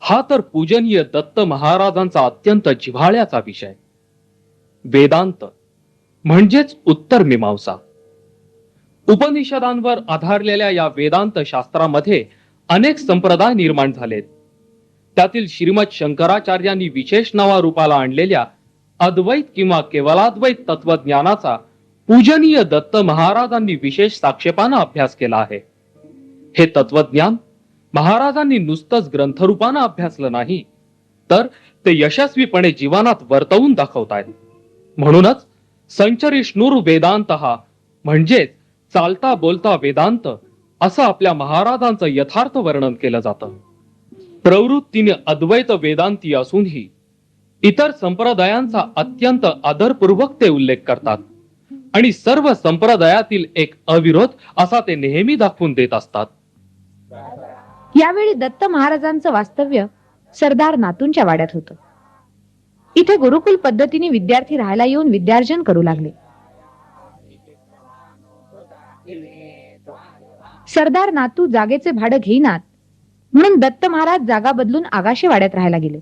हा तर पूजनीय दत्त महाराजांचा अत्यंत जिव्हाळ्याचा विषय. वेदांत म्हणजेच उत्तर मीमांसा. उपनिषदांवर आधारलेल्या या वेदांत शास्त्रामध्ये अनेक संप्रदाय निर्माण झालेत. त्यातील श्रीमद शंकराचार्यांनी विशेष नावारूपाला आणलेल्या अद्वैत किंवा केवलाद्वैत तत्वज्ञानाचा पूजनीय दत्त महाराजांनी विशेष साक्षेपानं अभ्यास केला आहे. हे तत्वज्ञान महाराजांनी नुसतंच ग्रंथरूपानं अभ्यासलं नाही, तर ते यशस्वीपणे जीवनात वर्तवून दाखवतायत. म्हणूनच संचरिष्णुर वेदांत हा म्हणजेच चालता बोलता वेदांत असं आपल्या महाराजांचं यथार्थ वर्णन केलं जातं. प्रवृत्तीने अद्वैत वेदांती असूनही इतर संप्रदायांचा अत्यंत आदरपूर्वक ते उल्लेख करतात आणि सर्व संप्रदायातील एक अविरोध असा ते नेहमी दाखवून देत असतात. यावेळी दत्त महाराजांचं वास्तव्य सरदार नातूंच्या वाड्यात होतं. इथे गुरुकुल पद्धतीने विद्यार्थी राहायला येऊन विद्यार्जन करू लागले. सरदार नातू जागेचे भाडं घेईनात म्हणून दत्त महाराज जागा बदलून आगाशे वाड्यात राहायला गेले.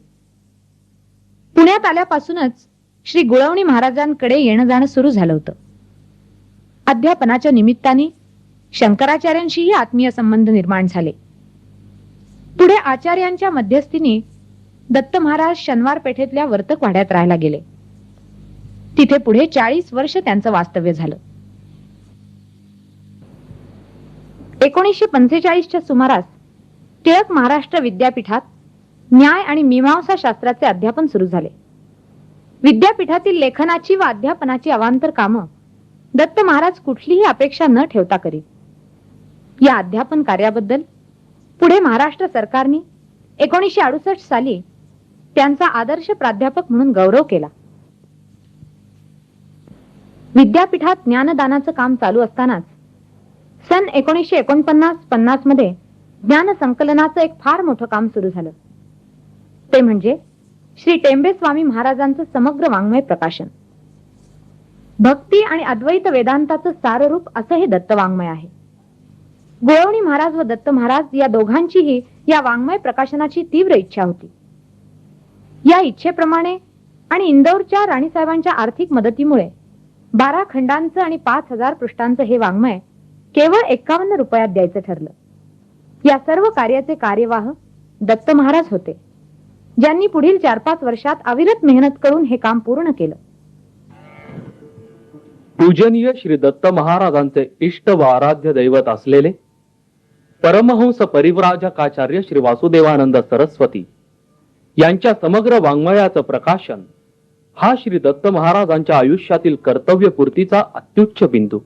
पुण्यात आल्यापासूनच श्री गुळवणी महाराजांकडे येणं जाणं सुरू झालं होतं. अध्यापनाच्या निमित्ताने शंकराचार्यांशीही आत्मीय संबंध निर्माण झाले. पुढे आचार्यांच्या मध्यस्थीने दत्त महाराज शनिवार पेठेतल्या वर्तक वाड्यात राहायला गेले. तिथे पुढे 40 वर्ष त्यांचं वास्तव्य झालं. 1945च्या सुमारास टिळक महाराष्ट्र विद्यापीठात न्याय आणि मीमांसा शास्त्राचे अध्यापन सुरू झाले. विद्यापीठातील लेखनाची व अध्यापनाची अवांतर कामं दत्त महाराज कुठलीही अपेक्षा न ठेवता करीत. या अध्यापन कार्याबद्दल पुढे महाराष्ट्र सरकारने 1968 साली त्यांचा आदर्श प्राध्यापक म्हणून गौरव केला. विद्यापीठात ज्ञानदानाचं काम चालू असतानाच सन 1949-50 मध्ये ज्ञान संकलनाचं एक फार मोठं काम सुरू झालं. ते म्हणजे श्री टेंबे स्वामी महाराजांचं समग्र वाङ्मय प्रकाशन. भक्ती आणि अद्वैत वेदांताचं साररूप असं हे दत्त वाङ्मय आहे. गुळवणी महाराज व दत्त महाराज या दोघांचीही या वाङ्मय प्रकाशनाची तीव्र इच्छा होती. या इच्छेप्रमाणे आणि इंदौरच्या राणीसाहेबांच्या आर्थिक मदतीमुळे 12 खंडांचं आणि 5000 पृष्ठांचं हे वाङ्मय केवळ 51 रुपयात द्यायचं ठरलं. या सर्व कार्याचे कार्यवाह दत्त महाराज होते, ज्यांनी पुढील 4-5 वर्षात अविरत मेहनत करून हे काम पूर्ण केलं. पूजनीय श्री दत्त महाराजांचे इष्ट व आराध्य दैवत असलेले परमहंस परिव्राजकाचार्य श्री वासुदेवानंद सरस्वती यांच्या समग्र वाङ्मयाचं प्रकाशन हा श्री दत्त महाराजांच्या आयुष्यातील कर्तव्यपूर्तीचा अत्युच्च बिंदू.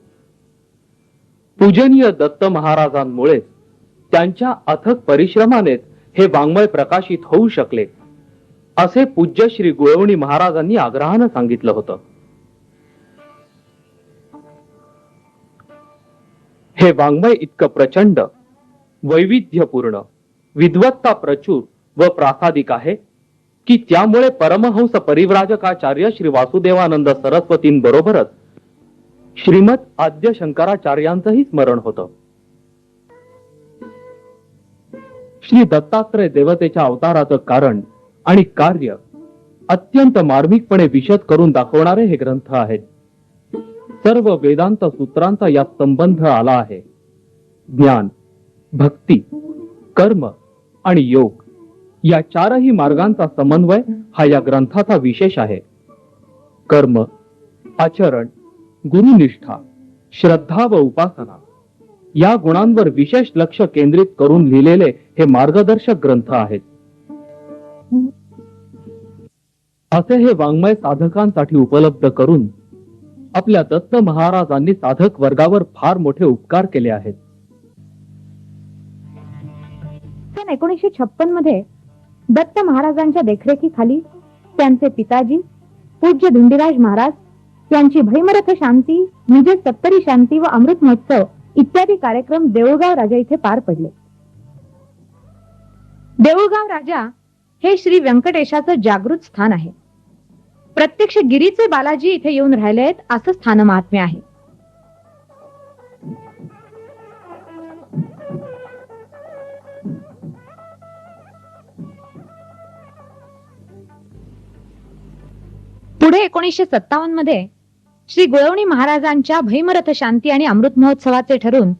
पूजनीय दत्त महाराजांमुळे त्यांच्या अथक परिश्रमानेच हे वाङ्मय प्रकाशित होऊ शकले असे पूज्य श्री गुळवणी महाराजांनी आग्रहानं सांगितलं होतं. हे वाङ्मय इतकं प्रचंड, वैविध्यपूर्ण, विद्वत्ता प्रचूर व प्रासादिक आहे की त्यामुळे परमहंस परिव्राजकाचार्य श्री वासुदेवानंद सरस्वतींबरोबरच श्रीमद आद्य शंकराचार्यांचंही स्मरण होतं. श्री दत्तात्रय देवतेच्या अवताराचं कारण आणि कार्य अत्यंत मार्मिकपणे विशद करून दाखवणारे हे ग्रंथ आहेत. सर्व वेदांत सूत्रांचा यात संबंध आला आहे. ज्ञान, भक्ती, कर्म आणि योग या 4ही मार्गांचा समन्वय हा या ग्रंथाचा विशेष आहे. कर्म, आचरण, गुरुनिष्ठा, श्रद्धा व उपासना या गुणांवर विशेष लक्ष केंद्रित करून लिहिलेले हे मार्गदर्शक ग्रंथ आहेत. असे हे वाङ्मय साधकांसाठी उपलब्ध करून आपल्या दत्त महाराजांनी साधक वर्गावर फार मोठे उपकार केले आहेत. सन 1956 मध्ये दत्त महाराजांच्या देखरेखीखाली त्यांचे पिताजी पूज्य धुंडीराज महाराज यांची भैमरथ शांती म्हणजे सत्तरी शांती व अमृत महोत्सव इत्यादी कार्यक्रम देऊळगाव राजा इथे पार पडले. देऊळगाव राजा हे श्री व्यंकटेशाचं जागृत स्थान आहे. प्रत्यक्ष गिरीचे बालाजी इथे येऊन राहिले आहेत असं स्थान महात्म्य आहे. पुढे 1957 मध्ये श्री गुळवणी महाराजांच्या भैमरथ शांती आणि अमृत महोत्सवाचे ठरून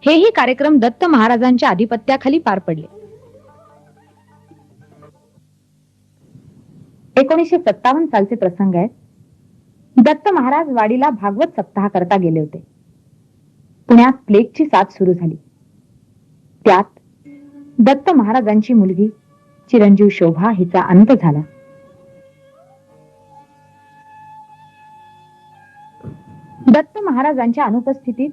हेही कार्यक्रम दत्त महाराजांच्या अधिपत्याखाली पार पडले. 1957 सालचे प्रसंग आहेत. दत्त महाराज वाडीला भागवत सप्ताह करता गेले होते. पुण्यात प्लेगची साथ सुरू झाली. त्यात दत्त महाराजांची मुलगी चिरंजीव शोभा हिचा अंत झाला. दत्त महाराजांच्या अनुपस्थितीत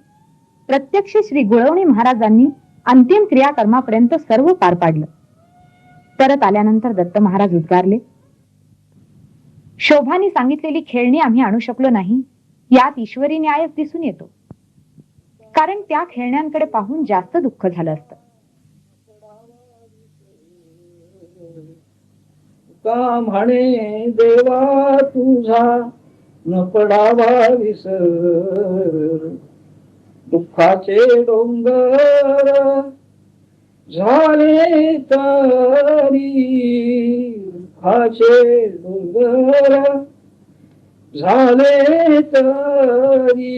प्रत्यक्ष श्री गुळवणी महाराजांनी अंतिम क्रियाकर्मापर्यंत सर्व पार पाडलं. परत आल्यानंतर दत्त महाराज उद्गारले, शोभानी सांगितलेली खेळणी आम्ही आणू शकलो नाही यात ईश्वरी न्यायच दिसून येतो. कारण त्या खेळण्यांकडे पाहून जास्त दुःख झालं असतं. का म्हणे देवा तुझा न पडावा विसर, दुःखाचे डोंगर झाले तरी, दुःखाचे डोंगर झाले तरी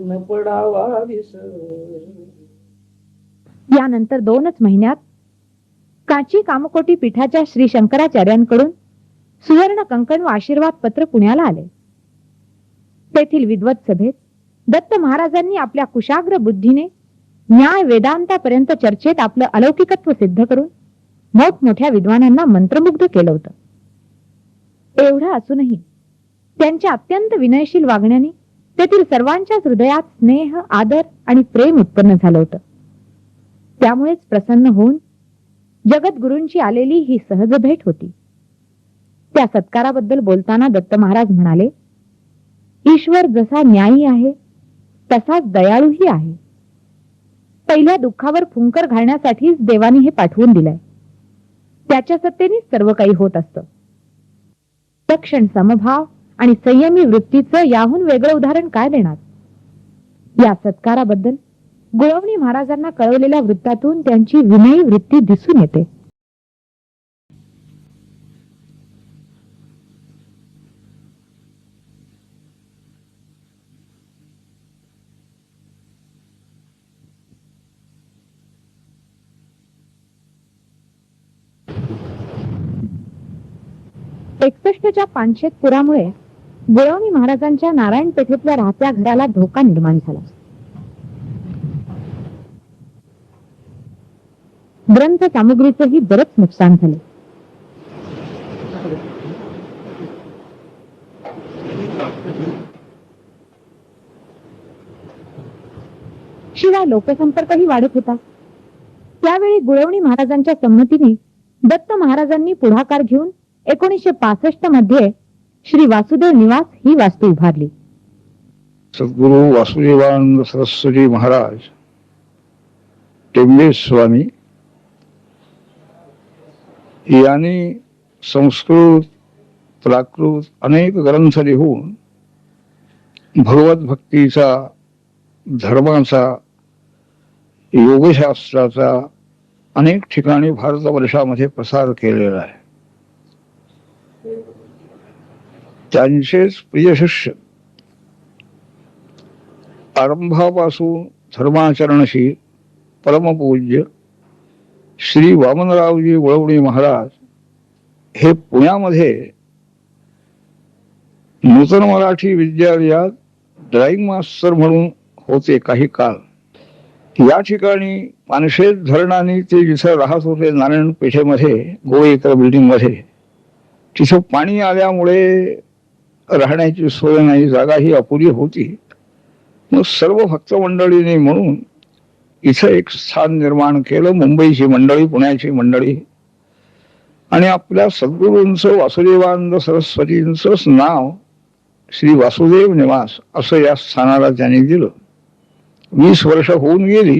न पडावा विसर. यानंतर 2च महिन्यात काची कामकोटी पीठाच्या श्री शंकराचार्यांकडून सुवर्ण कंकण व आशीर्वाद पत्र पुण्याला आले. तेथील विद्वत सभेत दत्त महाराजांनी आपल्या कुशाग्र बुद्धीने न्याय वेदांतापर्यंत चर्चेत आपलं अलौकिकत्व सिद्ध करून मोठमोठ्या विद्वानांना मंत्रमुग्ध केलं होतं. एवढं असूनही त्यांच्या अत्यंत विनयशील वागण्याने तेथील सर्वांच्या हृदयात स्नेह, आदर आणि प्रेम उत्पन्न झालं होतं. त्यामुळेच प्रसन्न होऊन जगद्गुरूंची आलेली ही सहज भेट होती. त्या सत्काराबद्दल बोलताना दत्त महाराज म्हणाले, ईश्वर जसा न्यायी आहे तसाच दयाळूही आहे. पहिल्या दुःखावर फुंकर घालण्यासाठीच देवाने हे पाठवून दिलंय. त्याच्या सत्तेनेच सर्व काही होत असतं. तक्षण समभाव आणि संयमी वृत्तीचं याहून वेगळं उदाहरण काय देणार. या सत्काराबद्दल गुळवणी महाराजांना कळवलेल्या वृत्तातून त्यांची विनयी वृत्ती दिसून येते. च्या पानशेत पुरामुळे गुळवणी महाराजांच्या नारायण पेठेतल्या राहत्या घराला धोका निर्माण झाला. ग्रंथ सामुग्रीचंही बरंच नुकसान झालं. शिवाय लोकसंपर्कही वाढत होता. त्यावेळी गुळवणी महाराजांच्या संमतीने दत्त महाराजांनी पुढाकार घेऊन 1965 मध्ये श्री वासुदेव निवास ही वास्तू उभारली. सद्गुरु वासुदेवानंद सरस्वती महाराज टेंबे स्वामी यांनी संस्कृत प्राकृत अनेक ग्रंथ लिहून भगवत भक्तीचा, धर्माचा, योगशास्त्राचा अनेक ठिकाणी भारतवर्षामध्ये प्रसार केलेला आहे. त्यांचेच प्रिय शिष्य आरंभापासून धर्माचरणशील परमपूज्य श्री वामनरावजी गुळवणी महाराज हे पुण्यामध्ये नूतन मराठी विद्यालयात ड्रॉइंग मास्टर म्हणून होते काही काळ. या ठिकाणी पानशेत धरणाने ते जिथं राहत होते नारायण पेठेमध्ये गोवेकर बिल्डिंग मध्ये, तिथं पाणी आल्यामुळे राहण्याची सोय नाही, जागा ही अपुरी होती. मग सर्व भक्त मंडळीने म्हणून इथं एक स्थान निर्माण केलं. मुंबईची मंडळी, पुण्याची मंडळी आणि आपल्या सद्गुरूंचं वासुदेवानंद सरस्वतींचंच नाव श्री वासुदेव निवास असं या स्थानाला त्यांनी दिलं. 20 वर्ष होऊन गेली.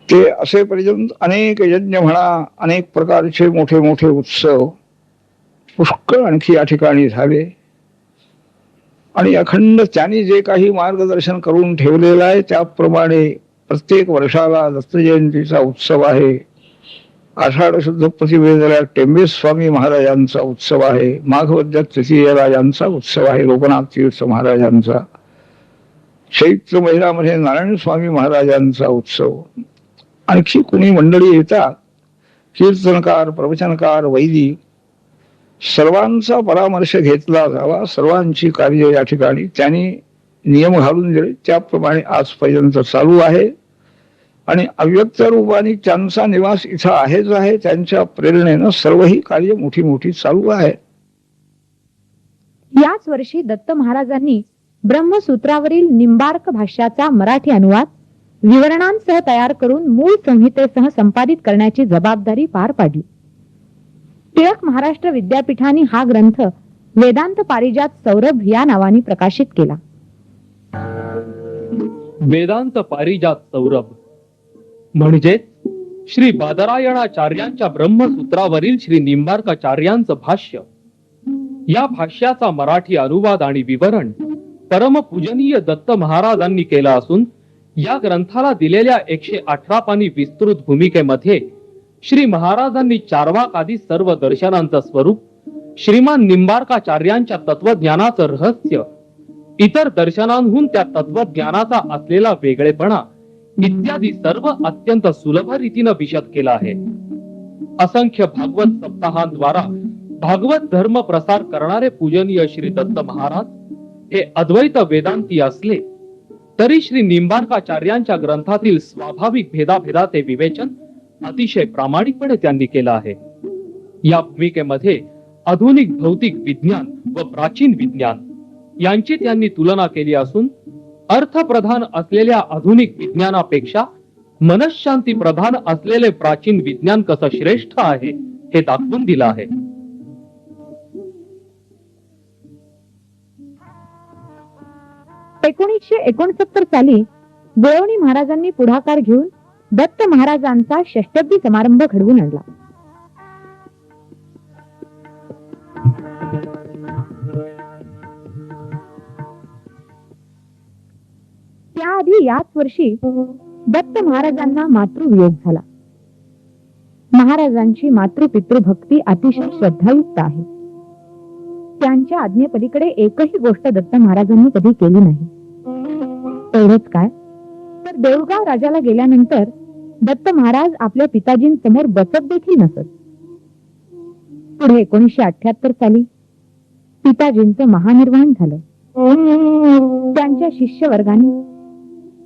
ते असेपर्यंत अनेक यज्ञ म्हणा, अनेक प्रकारचे मोठे मोठे उत्सव पुष्कळ आणखी या ठिकाणी झाले आणि अखंड त्यांनी जे काही मार्गदर्शन करून ठेवलेलं आहे त्याप्रमाणे प्रत्येक वर्षाला दत्त जयंतीचा उत्सव आहे. आषाढ शुद्ध प्रतिवेदला टेंबे स्वामी महाराजांचा उत्सव आहे. माघवद्य तृतीयेला यांचा उत्सव आहे, लोकनाथ तीर्थ महाराजांचा. चैत्र महिन्यामध्ये नारायण स्वामी महाराजांचा उत्सव. आणखी कुणी मंडळी येतात, कीर्तनकार, प्रवचनकार, वैदिक, सर्वांचा परामर्श घेतला जावा. सर्वांची कार्य या ठिकाणी त्यांनी नियम घालून दिले, त्याप्रमाणे आजपर्यंत चालू आहे आणि अव्यक्त रूपाने त्यांचा निवास इथं आहेच आहे. त्यांच्या प्रेरणेनं सर्व ही कार्य मोठी मोठी चालू आहे. याच वर्षी दत्त महाराजांनी ब्रह्मसूत्रावरील निंबार्क भाष्याचा मराठी अनुवाद विवरणांसह तयार करून मूळ संहितेसह संपादित करण्याची जबाबदारी पार पाडली. टिळक महाराष्ट्र विद्यापीठाने हा ग्रंथ वेदांत पारिजात सौरभ या नावाने प्रकाशित केला. वेदांत पारिजात सौरभ म्हणजे श्री बादरायणाचार्यांच्या ब्रह्मसूत्रावरील श्री निंबार्काचार्यांचं भाष्य. या भाष्याचा मराठी अनुवाद आणि विवरण परमपूजनीय दत्त महाराजांनी केला असून या ग्रंथाला दिलेल्या 118 पानी विस्तृत भूमिकेमध्ये श्री महाराजांनी चार्वाक आदी सर्व दर्शनांचं स्वरूप, श्रीमान निंबार्काचार्यांच्या तत्वज्ञानाचं रहस्य, इतर दर्शनांहून त्या तत्वज्ञानाचा असलेला वेगळेपणा इत्यादी सर्व अत्यंत सुलभ रीतीनं विशद केला आहे. असंख्य भागवत सप्ताहांद्वारा भागवत धर्म प्रसार करणारे पूजनीय श्री दत्त महाराज हे अद्वैत वेदांती असले तरी श्री निंबार्काचार्यांच्या ग्रंथातील स्वाभाविक भेदाभेदाचे विवेचन अतिशय प्रामाणिकपणे त्यांनी केलं आहे. या भूमिकेमध्ये आधुनिक भौतिक विज्ञान व प्राचीन विज्ञान यांची त्यांनी तुलना केली असून अर्थप्रधान असलेल्या आधुनिक विज्ञानापेक्षा मनःशांती प्रधान असलेले प्राचीन विज्ञान कसं श्रेष्ठ आहे हे दाखवून दिलं आहे. साली गुळवणी महाराजांनी पुढाकार घेऊन दत्त महाराजांचा षष्टब्दी समारंभ घडवून आणला. त्याआधी याच वर्षी दत्त महाराजांना मातृवियोग झाला. महाराजांची मातृपितृ भक्ती अतिशय श्रद्धायुक्त आहे. त्यांच्या आज्ञेपलीकडे एकही गोष्ट दत्त महाराजांनी कधी केली नाही. एवढंच काय, तर देऊळगाव राजाला गेल्यानंतर दत्त महाराज आपल्या पिताजींसमोर बसत देखील नसत. पुढे 1978 साली पिताजींचं महानिर्वाण झालं. त्यांच्या शिष्य वर्गाने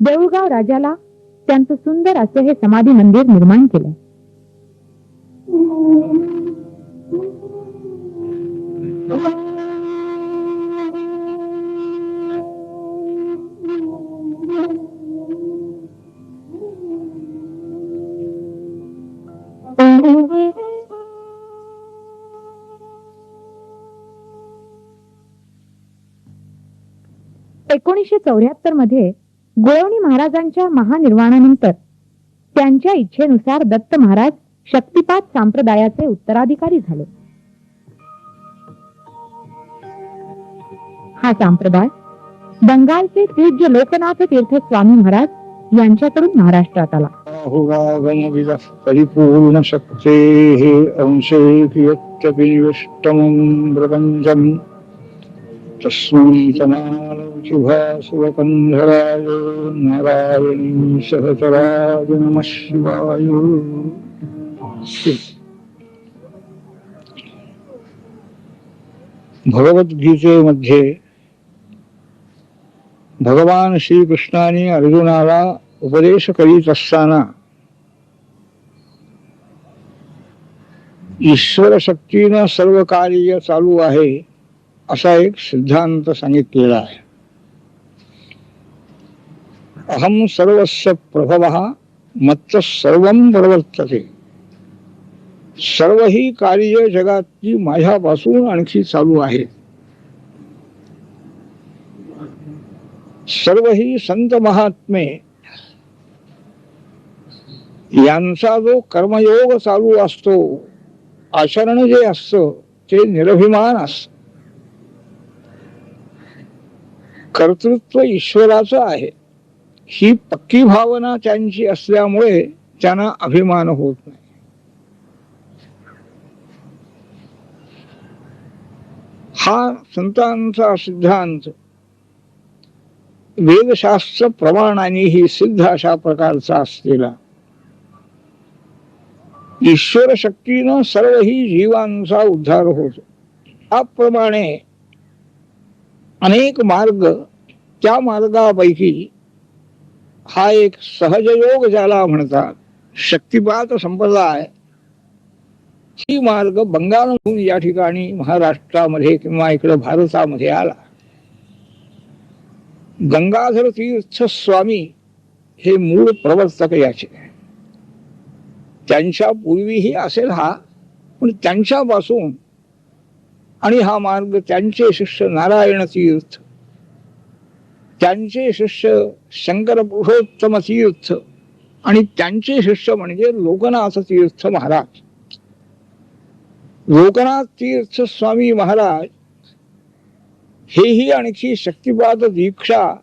देऊळगाव राजाला त्यांचं सुंदर असं हे समाधी मंदिर निर्माण केलं. मध्ये गुळवणी महाराजांच्या महानिर्वाणानंतर त्यांच्या इच्छेनुसार दत्त महाराज शक्तिपात संप्रदायाचे उत्तराधिकारी झाले. हा संप्रदाय बंगालचे पूज्य लोकनाथ तीर्थ स्वामी महाराज यांच्याकडून महाराष्ट्रात आला. परिपूर्ण शक्ते अंशे प्रपंचम तस्मै शुभासुरकंधराय नारायणी सहचराय नमः शिवाय. भगवद्गीतेमध्ये भगवान श्रीकृष्णाने अर्जुनाला उपदेश करीत असताना ईश्वर शक्तीनं सर्व कार्य चालू आहे असा एक सिद्धांत सांगितलेला आहे. अहम सर्वस्य प्रभवः मत्तः सर्वं प्रवर्तते. सर्व ही कार्य जगातली माझ्यापासून आणखी चालू आहेत. सर्व ही संत महात्मे यांचा जो कर्मयोग चालू असतो, आचरण जे असतं ते निरभिमान असत. कर्तृत्व ईश्वराचं आहे ही पक्की भावना त्यांची असल्यामुळे त्यांना अभिमान होत नाही. हा संतांचा सिद्धांत वेदशास्त्र प्रमाणानेही सिद्ध अशा प्रकारचा असलेला, ईश्वर शक्तीनं सर्व ही जीवांचा उद्धार होतो. त्याप्रमाणे अनेक मार्ग, त्या मार्गापैकी हा एक सहजयोग ज्याला म्हणतात, शक्तिपात संप्रदाय, ही मार्ग बंगालमधून या ठिकाणी महाराष्ट्रामध्ये किंवा इकडे भारतामध्ये आला. गंगाधर तीर्थ स्वामी हे मूळ प्रवर्तक याचे. त्यांच्या पूर्वीही असेल हा, पण त्यांच्यापासून आणि हा मार्ग त्यांचे शिष्य नारायण तीर्थ, त्यांचे शिष्य शंकर पुरुषोत्तम तीर्थ आणि त्यांचे शिष्य म्हणजे लोकनाथ तीर्थ महाराज. लोकनाथ तीर्थ स्वामी महाराज हेही आणखी शक्तिपात दीक्षा,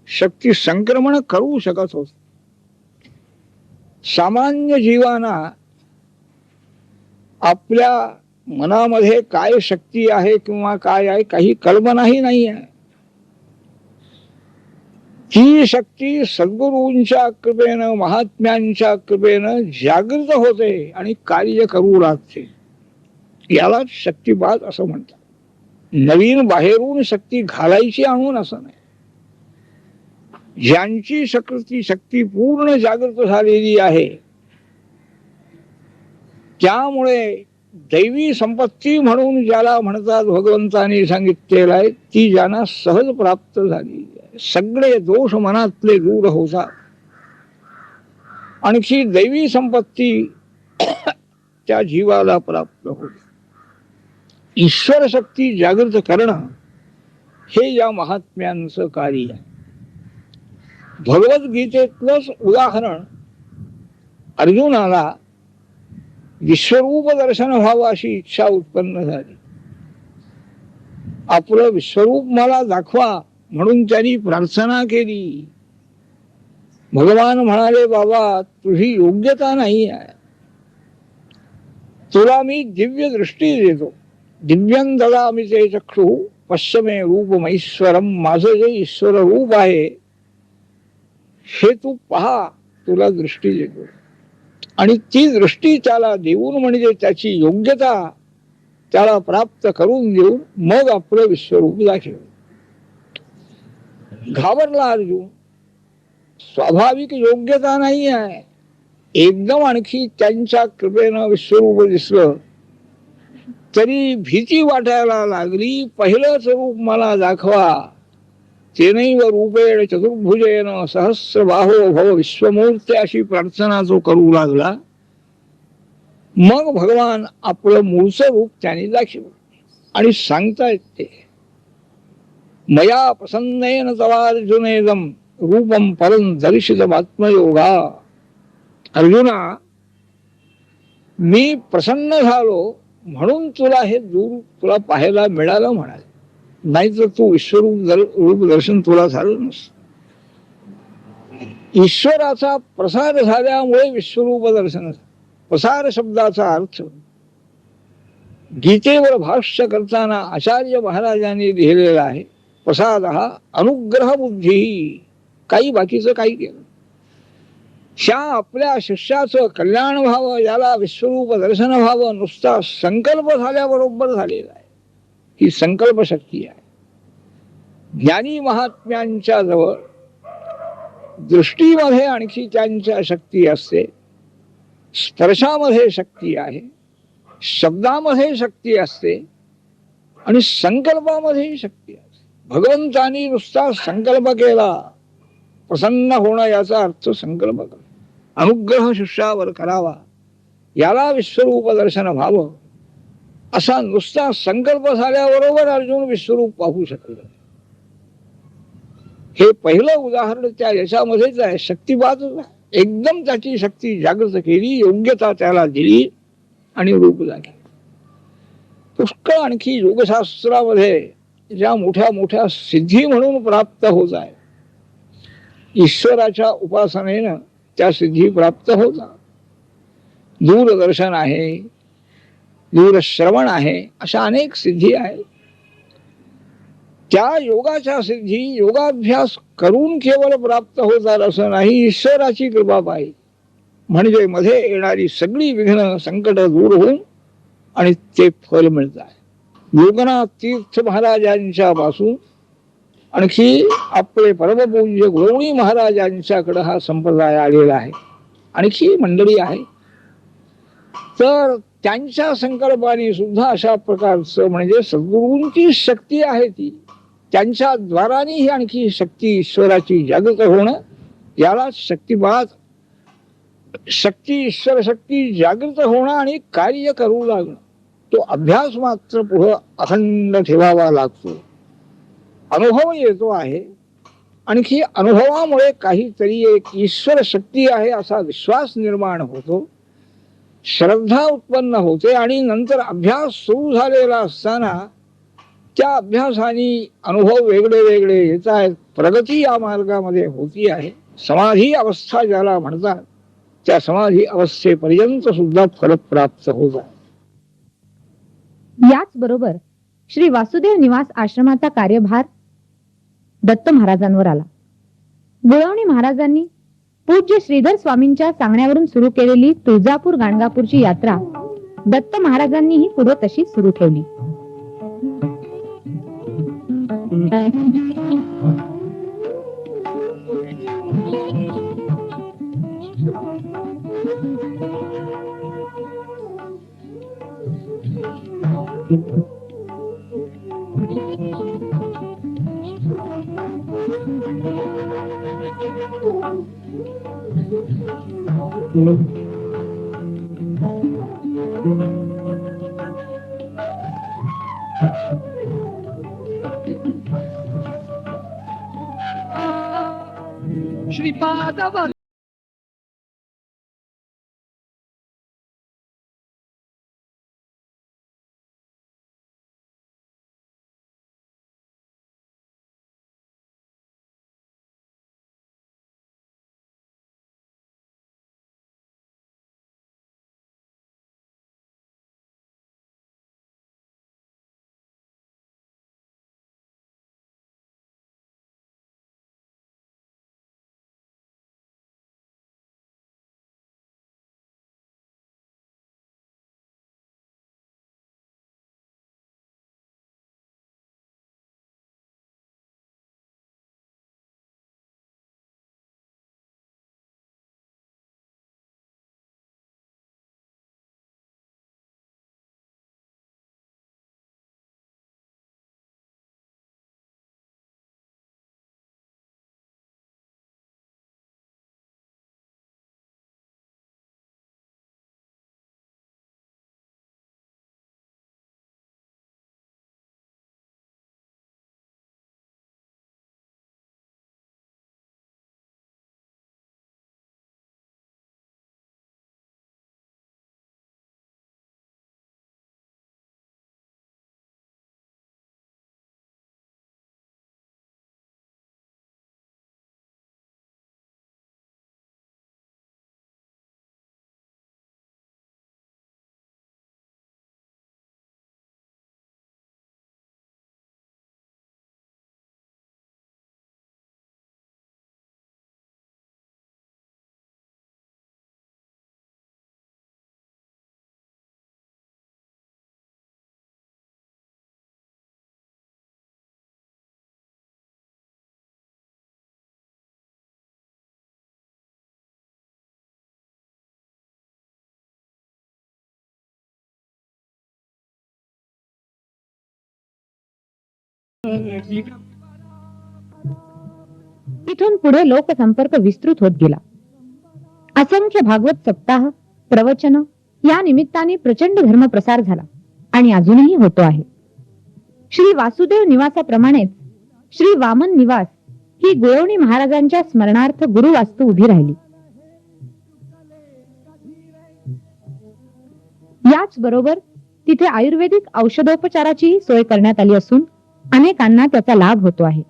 शक्ती संक्रमण करू शकत होते. सामान्य जीवांना आपल्या मनामध्ये काय शक्ती आहे किंवा काय आहे काही कल्पनाही नाही आहे. ती शक्ती सद्गुरूंच्या कृपेनं, महात्म्यांच्या कृपेनं जागृत होते आणि कार्य करू लागते. याला शक्तिपात असं म्हणतात. नवीन बाहेरून शक्ती घालायची आणून असं नाही. ज्यांची शक्ती पूर्ण जागृत झालेली आहे, त्यामुळे दैवी संपत्ती म्हणून ज्याला म्हणतात भगवंताने सांगितलेलं आहे, ती ज्यांना सहज प्राप्त झाली आहे. सगळे दोष मनातले दूर होतात. आणखी दैवी संपत्ती त्या जीवाला प्राप्त होते. ईश्वर शक्ती जागृत करणं हे या महात्म्यांचं कार्य आहे. भगवद्गीतेतलंच उदाहरण, अर्जुनाला विश्वरूप दर्शन व्हावं अशी इच्छा उत्पन्न झाली. आपलं विश्वरूप मला दाखवा म्हणून त्यांनी प्रार्थना केली. भगवान म्हणाले, बाबा तुझी योग्यता नाही आहे, तुला मी दिव्य दृष्टी देतो. दिव्यं ददामि ते चक्षु पश्चिमे रूपमैश्वरम. माझं जे ईश्वर रूप आहे हे तू पहा, तुला दृष्टी देतो. आणि ती दृष्टी त्याला देऊन म्हणजे त्याची योग्यता त्याला प्राप्त करून देऊन मग आपलं विश्वरूप दाखव. घाबरला अर्जुन. स्वाभाविक योग्यता नाही आहे. एकदम आणखी त्यांच्या कृपेनं विश्वरूप दिसलं तरी भीती वाटायला लागली. पहिलंच रूप मला दाखवा. तेनैव रूपेण चतुर्भुजेन सहस्रबाहो भव विश्वमूर्ते अशी प्रार्थना जो करू लागला. मग भगवान आपलं मूळचं रूप त्याने दाखवलं आणि सांगतायत ते, मया प्रसन्नेन तवार्जुनेदम रूपम परं दर्शितम् आत्मयोगा. अर्जुना, मी प्रसन्न झालो म्हणून तुला हे दूर तुला पाहायला मिळालं म्हणाले. नाहीतर तू विश्वरूप रूप दर्शन तुला झालं नसतं. ईश्वराचा प्रसार झाल्यामुळे विश्वरूप दर्शन. प्रसार शब्दाचा अर्थ गीतेवर भाष्य करताना आचार्य महाराजांनी लिहिलेला आहे, प्रसाद हा अनुग्रह बुद्धी. काही बाकीचं काही केलं. ह्या आपल्या शिष्याचं कल्याण व्हावं, याला विश्वरूप दर्शन व्हावं, नुसता संकल्प झाल्याबरोबर झालेला आहे. ही संकल्प शक्ती आहे. ज्ञानी महात्म्यांच्या जवळ दृष्टीमध्ये आणखी त्यांच्या शक्ती असते, स्पर्शामध्ये शक्ती आहे, शब्दामध्ये शक्ती असते आणि संकल्पामध्येही शक्ती असते. भगवंतानी नुसता संकल्प केला, प्रसन्न होणं याचा अर्थ संकल्प करा. अनुग्रह शिष्यावर करावा, याला विश्वरूप दर्शन व्हावं, असा नुसता संकल्प झाल्याबरोबर अर्जुन विश्वरूप पाहू शकल. हे पहिलं उदाहरण त्या याच्यामध्येच आहे. शक्तिपातच आहे. एकदम त्याची शक्ती जागृत केली, योग्यता त्याला दिली आणि रूप झाले. पुष्कळ आणखी योगशास्त्रामध्ये ज्या मोठ्या मोठ्या सिद्धी म्हणून प्राप्त होत आहे, ईश्वराच्या उपासनेनं त्या सिद्धी प्राप्त होतात. दूरदर्शन आहे, दूरश्रवण आहे, अशा अनेक सिद्धी आहेत. त्या योगाच्या सिद्धी योगाभ्यास करून केवळ प्राप्त होतात असं नाही, ईश्वराची कृपा पाहिजे. म्हणजे मध्ये येणारी सगळी विघ्न संकट दूर होऊन आणि ते फल मिळतात. योगनाथ तीर्थ महाराजांच्या पासून आणखी आपले परमपूज्य गुरवणी महाराजांच्याकडे हा संप्रदाय आलेला आहे. आणखी मंडळी आहे, तर त्यांच्या संकल्पाने सुद्धा अशा प्रकारचं म्हणजे सद्गुरूंची शक्ती आहे ती, त्यांच्या द्वाराने ही आणखी शक्ती ईश्वराची जागृत होणं, याला शक्तिपात. शक्ती ईश्वर शक्ती जागृत होणं आणि कार्य करू लागणं, तो अभ्यास मात्र पुढं अखंड ठेवावा लागतो. अनुभव येतो आहे, आणखी अनुभवामुळे काहीतरी एक ईश्वर शक्ती आहे असा विश्वास निर्माण होतो, श्रद्धा उत्पन्न होते आणि नंतर अभ्यास सुरू झालेला असताना त्या अभ्यासाने अनुभव वेगळे वेगळे येत आहेत. प्रगती या मार्गामध्ये होती आहे. समाधी अवस्था ज्याला म्हणतात, त्या समाधी अवस्थेपर्यंत सुद्धा फल प्राप्त होत आहे. याच बरोबर श्री वासुदेव निवास आश्रमाचा कार्यभार दत्त महाराजांवर आला. गुळवणी महाराजांनी पूज्य श्रीधर स्वामींच्या सांगण्यावरून सुरू केलेली तुळजापूर गाणगापूरची यात्रा दत्त महाराजांनीही पुढे तशी सुरू ठेवली. श्रीपाद इथून पुढे लोकसंपर्क विस्तृत होत गेला. असंख्य भागवत सप्ताह, प्रवचन या निमित्ताने प्रचंड धर्म प्रसार झाला आणि अजूनही होतो आहे. श्री वासुदेव निवासाप्रमाणेच श्री वामन निवास ही गुळवणी महाराजांच्या स्मरणार्थ गुरुवास्तू उभी राहिली. याच बरोबर तिथे आयुर्वेदिक औषधोपचाराची सोय करण्यात आली असून अनेकांना त्याचा लाभ होतो आहे.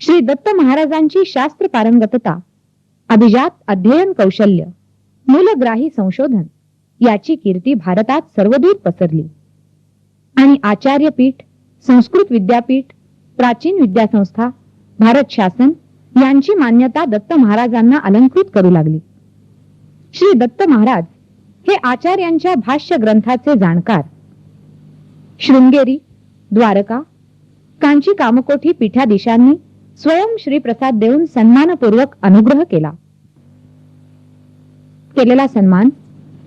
श्री दत्त महाराजांची शास्त्र पारंगतता, अभिजात अध्ययन कौशल्य, मूलग्राही संशोधन याची कीर्ती भारतात सर्वदूर पसरली आणि आचार्य पीठ, संस्कृत विद्यापीठ, प्राचीन विद्यासंस्था, भारत शासन यांची मान्यता दत्त महाराजांना अलंकृत करू लागली. श्री दत्त महाराज हे आचार्यांच्या भाष्य ग्रंथाचे जाणकार. शृंगेरी, द्वारका, कांची कामकोठी पीठाधीशांनी स्वयं श्रीप्रसाद देऊन सन्मानपूर्वक अनुग्रह केलेला सन्मान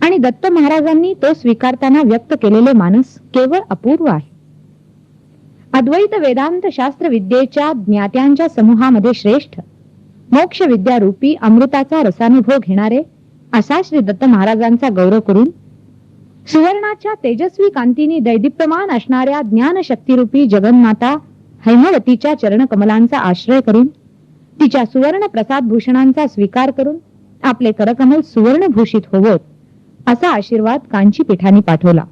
आणि दत्त महाराजांनी तो स्वीकारताना व्यक्त केलेले मानस केवळ अपूर्व आहे. अद्वैत वेदांत शास्त्र विद्येच्या ज्ञात्यांच्या समूहामध्ये श्रेष्ठ, मोक्ष विद्यारूपी अमृताचा रसानुभव घेणारे असा श्री दत्त महाराजांचा गौरव करून सुवर्णाच्या तेजस्वी कांतीने दैदिप्यमान असणाऱ्या ज्ञानशक्तीरूपी जगन्माता हैमवतीच्या चरणकमलांचा आश्रय करून तिच्या सुवर्ण प्रसाद भूषणांचा स्वीकार करून आपले करकमल सुवर्णभूषित होवोत असा आशीर्वाद कांची पीठाने पाठवला.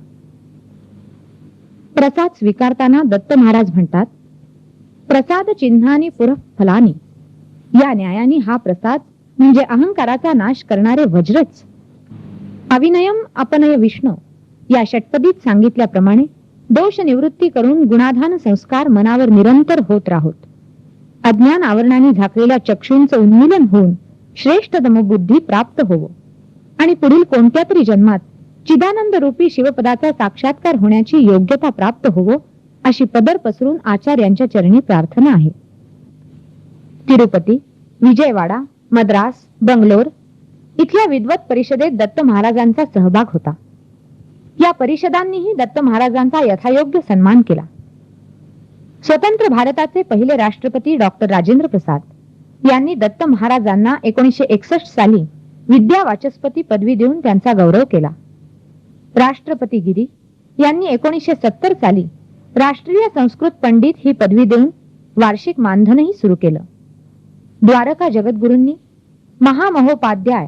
प्रसाद स्वीकारताना दत्त महाराज म्हणतात, प्रसाद चिन्हानी पुरः फलानी. या न्यायाने हा प्रसाद म्हणजे अहंकाराचा नाश करणारे वज्रच. अविनयम अपनय विष्णू या षटपदीत सांगितल्याप्रमाणे दोष निवृत्ती करून गुणाधान संस्कार मनावर निरंतर होत राहोत. अज्ञान आवरणाने झाकलेल्या चक्षूंचं उन्मीलन होऊन श्रेष्ठ दमबुद्धी प्राप्त होवो आणि पुढील कोणत्या तरी जन्मात चिदानंद रूपी शिवपदाचा साक्षात्कार होण्याची योग्यता प्राप्त होवो अशी पदर पसरून आचार्यांच्या चरणी प्रार्थना आहे. तिरुपती, विजयवाडा, मद्रास, बंगलोर इथल्या विद्वत परिषदेत दत्त महाराजांचा सहभाग होता. या परिषदांनीही दत्त महाराजांचा यथायोग्य सन्मान केला. स्वतंत्र भारताचे पहिले राष्ट्रपती डॉक्टर राजेंद्र प्रसाद यांनी दत्त महाराजांना 1961 साली विद्या वाचस्पती पदवी देऊन त्यांचा गौरव केला. राष्ट्रपती गिरी यांनी 1970 साली राष्ट्रीय संस्कृत पंडित ही पदवी देऊन वार्षिक मानधनही सुरू केलं. द्वारका जगद्गुरूंनी महामहोपाध्याय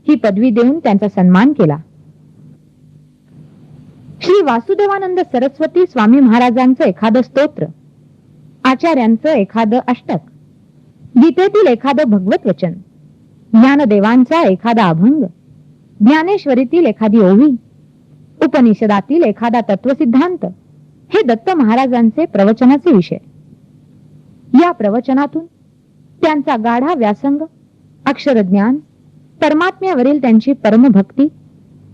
ही पदवी देऊन त्यांचा सन्मान केला. श्री वासुदेवानंद सरस्वती स्वामी महाराजांचं एखादं स्तोत्र, आचार्यांचं एखादं अष्टक, गीतेतील एखादं भगवत वचन, ज्ञानदेवांचा एखादा अभंग, ज्ञानेश्वरीतील एखादी ओवी, उपनिषदातील एखादा तत्वसिद्धांत हे दत्त महाराजांचे प्रवचनाचे विषय. या प्रवचनातून त्यांचा गाढा व्यासंग, अक्षरज्ञान, परमात्म्यावरील त्यांची परमभक्ती,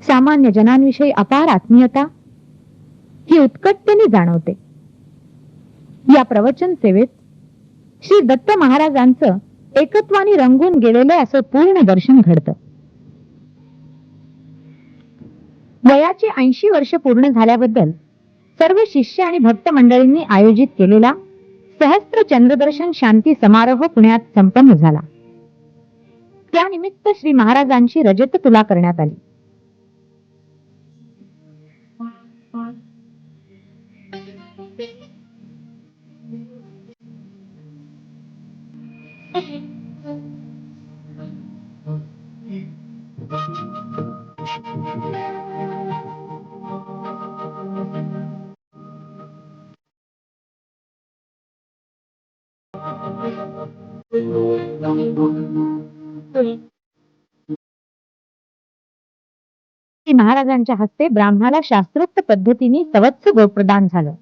सामान्य जनांविषयी अपार आत्मीयता ही उत्कटतेने जाणवते. या प्रवचन सेवेत श्री दत्त महाराजांचं एकत्वाने रंगून गेलेले असं पूर्ण दर्शन घडतं. वयाची 80 वर्ष पूर्ण झाल्याबद्दल सर्व शिष्य आणि भक्त मंडळींनी आयोजित केलेला सहस्त्र चंद्रदर्शन शांती समारोह पुण्यात संपन्न झाला. त्यानिमित्त श्री महाराजांची रजत तुला करण्यात आली. श्री महाराजांच्या हस्ते ब्राह्मणाला शास्त्रोक्त पद्धतीने सवत्स गोप्रदान झालं.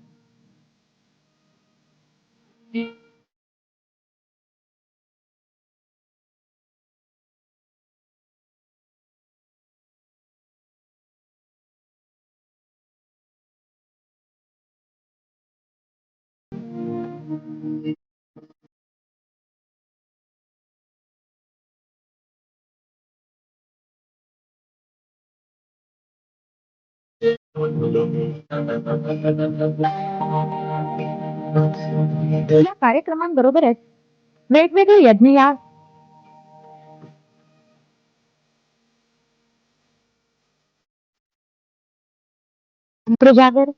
या कार्यक्रमांबरोबरच वेगवेगळे यज्ञयाग, प्रजागर,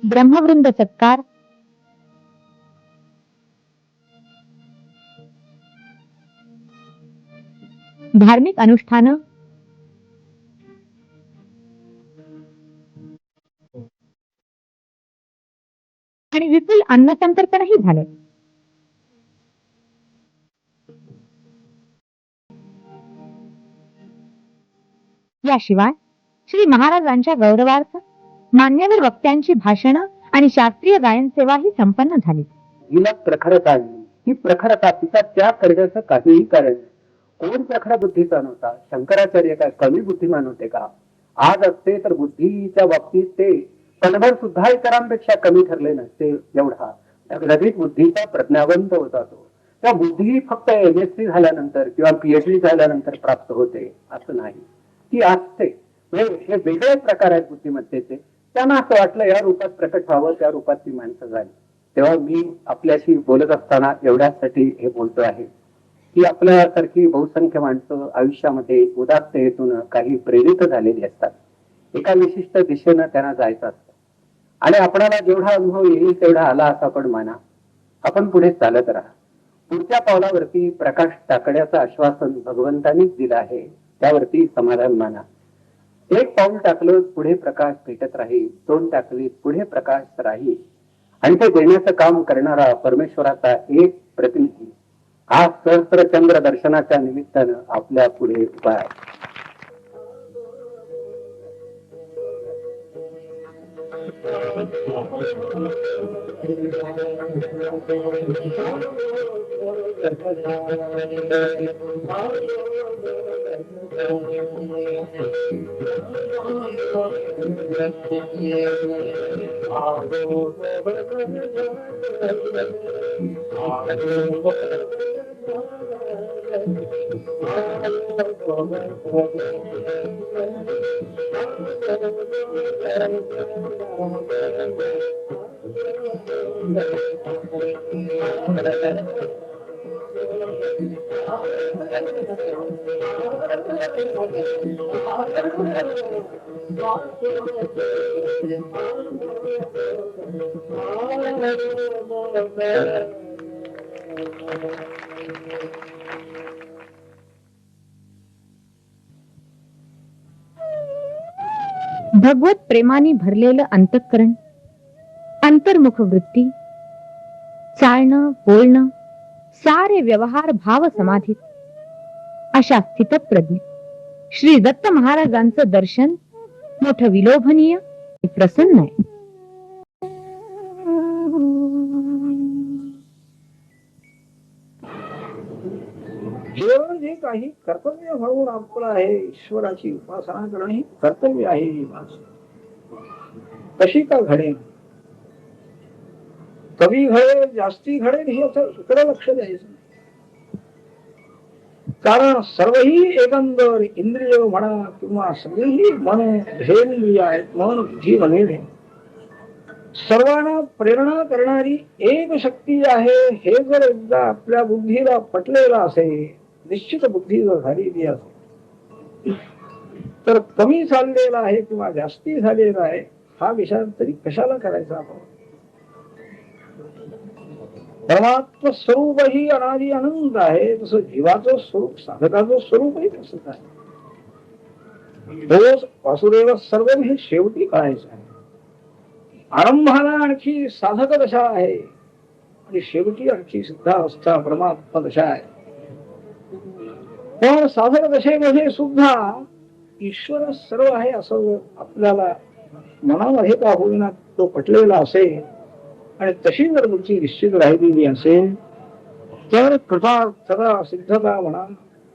ब्रह्मवृंद सत्कार, धार्मिक अनुष्ठान आणि विपुल अन्नसंतर्पणही झाले. याशिवाय श्री महाराजांच्या गौरवार्थ मान्यवर वक्त्यांची भाषणं आणि शास्त्रीय गायन सेवाही संपन्न झाली. हिला प्रखरता आली. ही प्रखरता तिचा त्याग करण्याचं काहीही कारण नाही. कोण प्रखर बुद्धीचा नव्हता? शंकराचार्य काय कमी बुद्धिमान होते का? आज असते तर बुद्धीच्या बाबतीत ते पणभर सुद्धा इतरांपेक्षा कमी ठरले नसते. एवढा अधिक बुद्धीचा प्रज्ञावंत होता तो. त्या बुद्धी फक्त MSc झाल्यानंतर किंवा PhD झाल्यानंतर प्राप्त होते असं नाही. ती असते. म्हणजे हे वेगळे प्रकार आहेत बुद्धिमत्तेचे. त्यांना असं वाटलं या रूपात प्रकट व्हावं, त्या रूपात ती माणसं झाली. तेव्हा मी आपल्याशी बोलत असताना एवढ्यासाठी हे बोलतो आहे की आपल्यासारखी बहुसंख्य माणसं आयुष्यामध्ये उदात्त हेतून काही प्रेरित झालेली असतात. एका विशिष्ट दिशेनं त्यांना जायचं असतं आणि आपणाला जेवढा अनुभव येईल तेवढा आला असं आपण माना. आपण पुढे चालत राहा. पुढच्या पावलावरती प्रकाश टाकण्याचं आश्वासन भगवंतानीच दिलं आहे, त्यावरती समाधान माना. एक पाऊल टाकलं पुढे प्रकाश भेटत राहील, 2 टाकली पुढे प्रकाश राहील आणि ते देण्याचं काम करणारा परमेश्वराचा एक प्रतिनिधी आज सहस्त्रचंद्र दर्शनाच्या निमित्तानं आपल्या पुढे उभा आहे. भगवत प्रेमाने भरलेलं अंतःकरण, अंतर्मुख वृत्ती, चालणं बोलणं सारे व्यवहार भाव समाधीत, अशा स्थितप्रज्ञ श्री दत्त महाराजांचं दर्शन मोठं विलोभनीय प्रसन्न आहे. केवळ जे काही कर्तव्य म्हणून आपलं आहे ईश्वराची उपासना करणं ही कर्तव्य आहे. ही माणसं कशी का घडेल, कमी घडेल जास्ती घडेल हे इकडे लक्ष द्यायचं नाही. कारण सर्वही एकंदर इंद्रिय म्हणा किंवा सगळीही मन भेदली आहेत. मन बुद्धी बनेल सर्वांना प्रेरणा करणारी एक शक्ती आहे. हे जर एकदा आपल्या बुद्धीला पटलेलं असेल, निश्चित बुद्धी जर झालेली असेल, तर कमी चाललेला आहे किंवा जास्ती झालेला आहे हा विचार तरी कशाला करायचा आपण. परमात्म स्वरूप ही अनादि आनंद आहे, तसं जीवाचं स्वरूप साधकाचं स्वरूपही तसंच आहे. तोच वासुदेव सर्व हे शेवटी कळायचं आहे. आरंभाला आणखी साधक दशा आहे आणि शेवटी आणखी सिद्धावस्था परमात्मा दशा आहे. पण साधक दशेमध्ये सुद्धा ईश्वर सर्व आहे असं आपल्याला मनामध्ये का होईना तो पटलेला असेल आणि तशी जर तुमची निश्चित राहिलेली असेल तर कृता सिद्धता म्हणा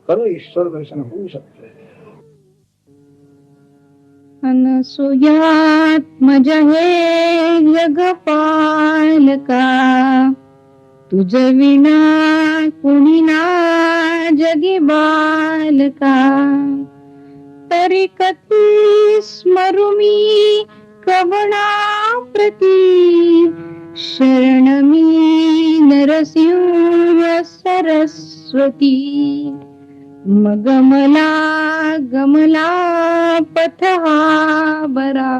खरं ईश्वर दर्शन होऊ शकते. अनसुयात्मज हे जगपालका, तुझ विना कुणी ना जगी बालका. तरी कती मी कवणा प्रती शरण मी नरसिंह सरस्वती मग मला गमला पथ हा बरा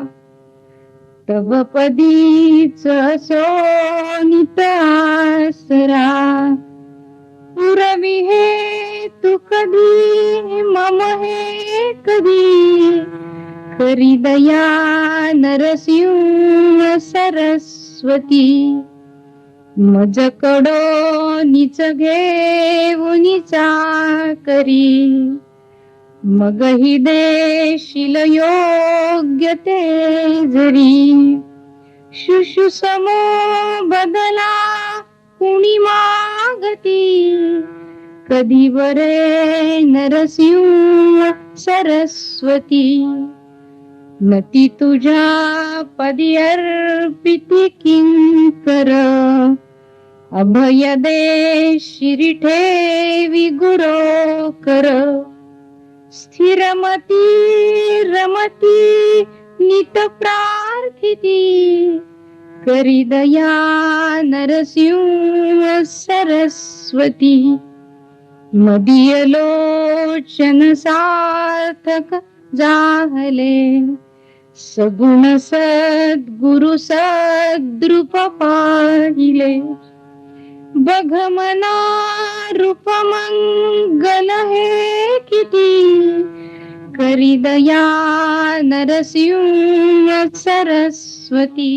तव पदीच असो नित आसरा पुरवी हे तू कधी मम हे कधी करी दया नरसिंह सरस्वती मज कडो निच घेऊनिचा करी मग ही देशील योग्य ते जरी शुशुसमो बदला कुणी मागती कधी बरे नरसिंह सरस्वती नती तुझ्या पदी अर्पिती किंकर अभय दे शिरी ठेवी गुरो कर स्थिरमती रमती नित प्रार्थिती करी दया नरसिंह सरस्वती मदीय लोचन सार्थक जाहले सगुण सद्गुरु सद्रूप पाहिले बघ मना रूप मंगल हे किती करी दया नरसिंह सरस्वती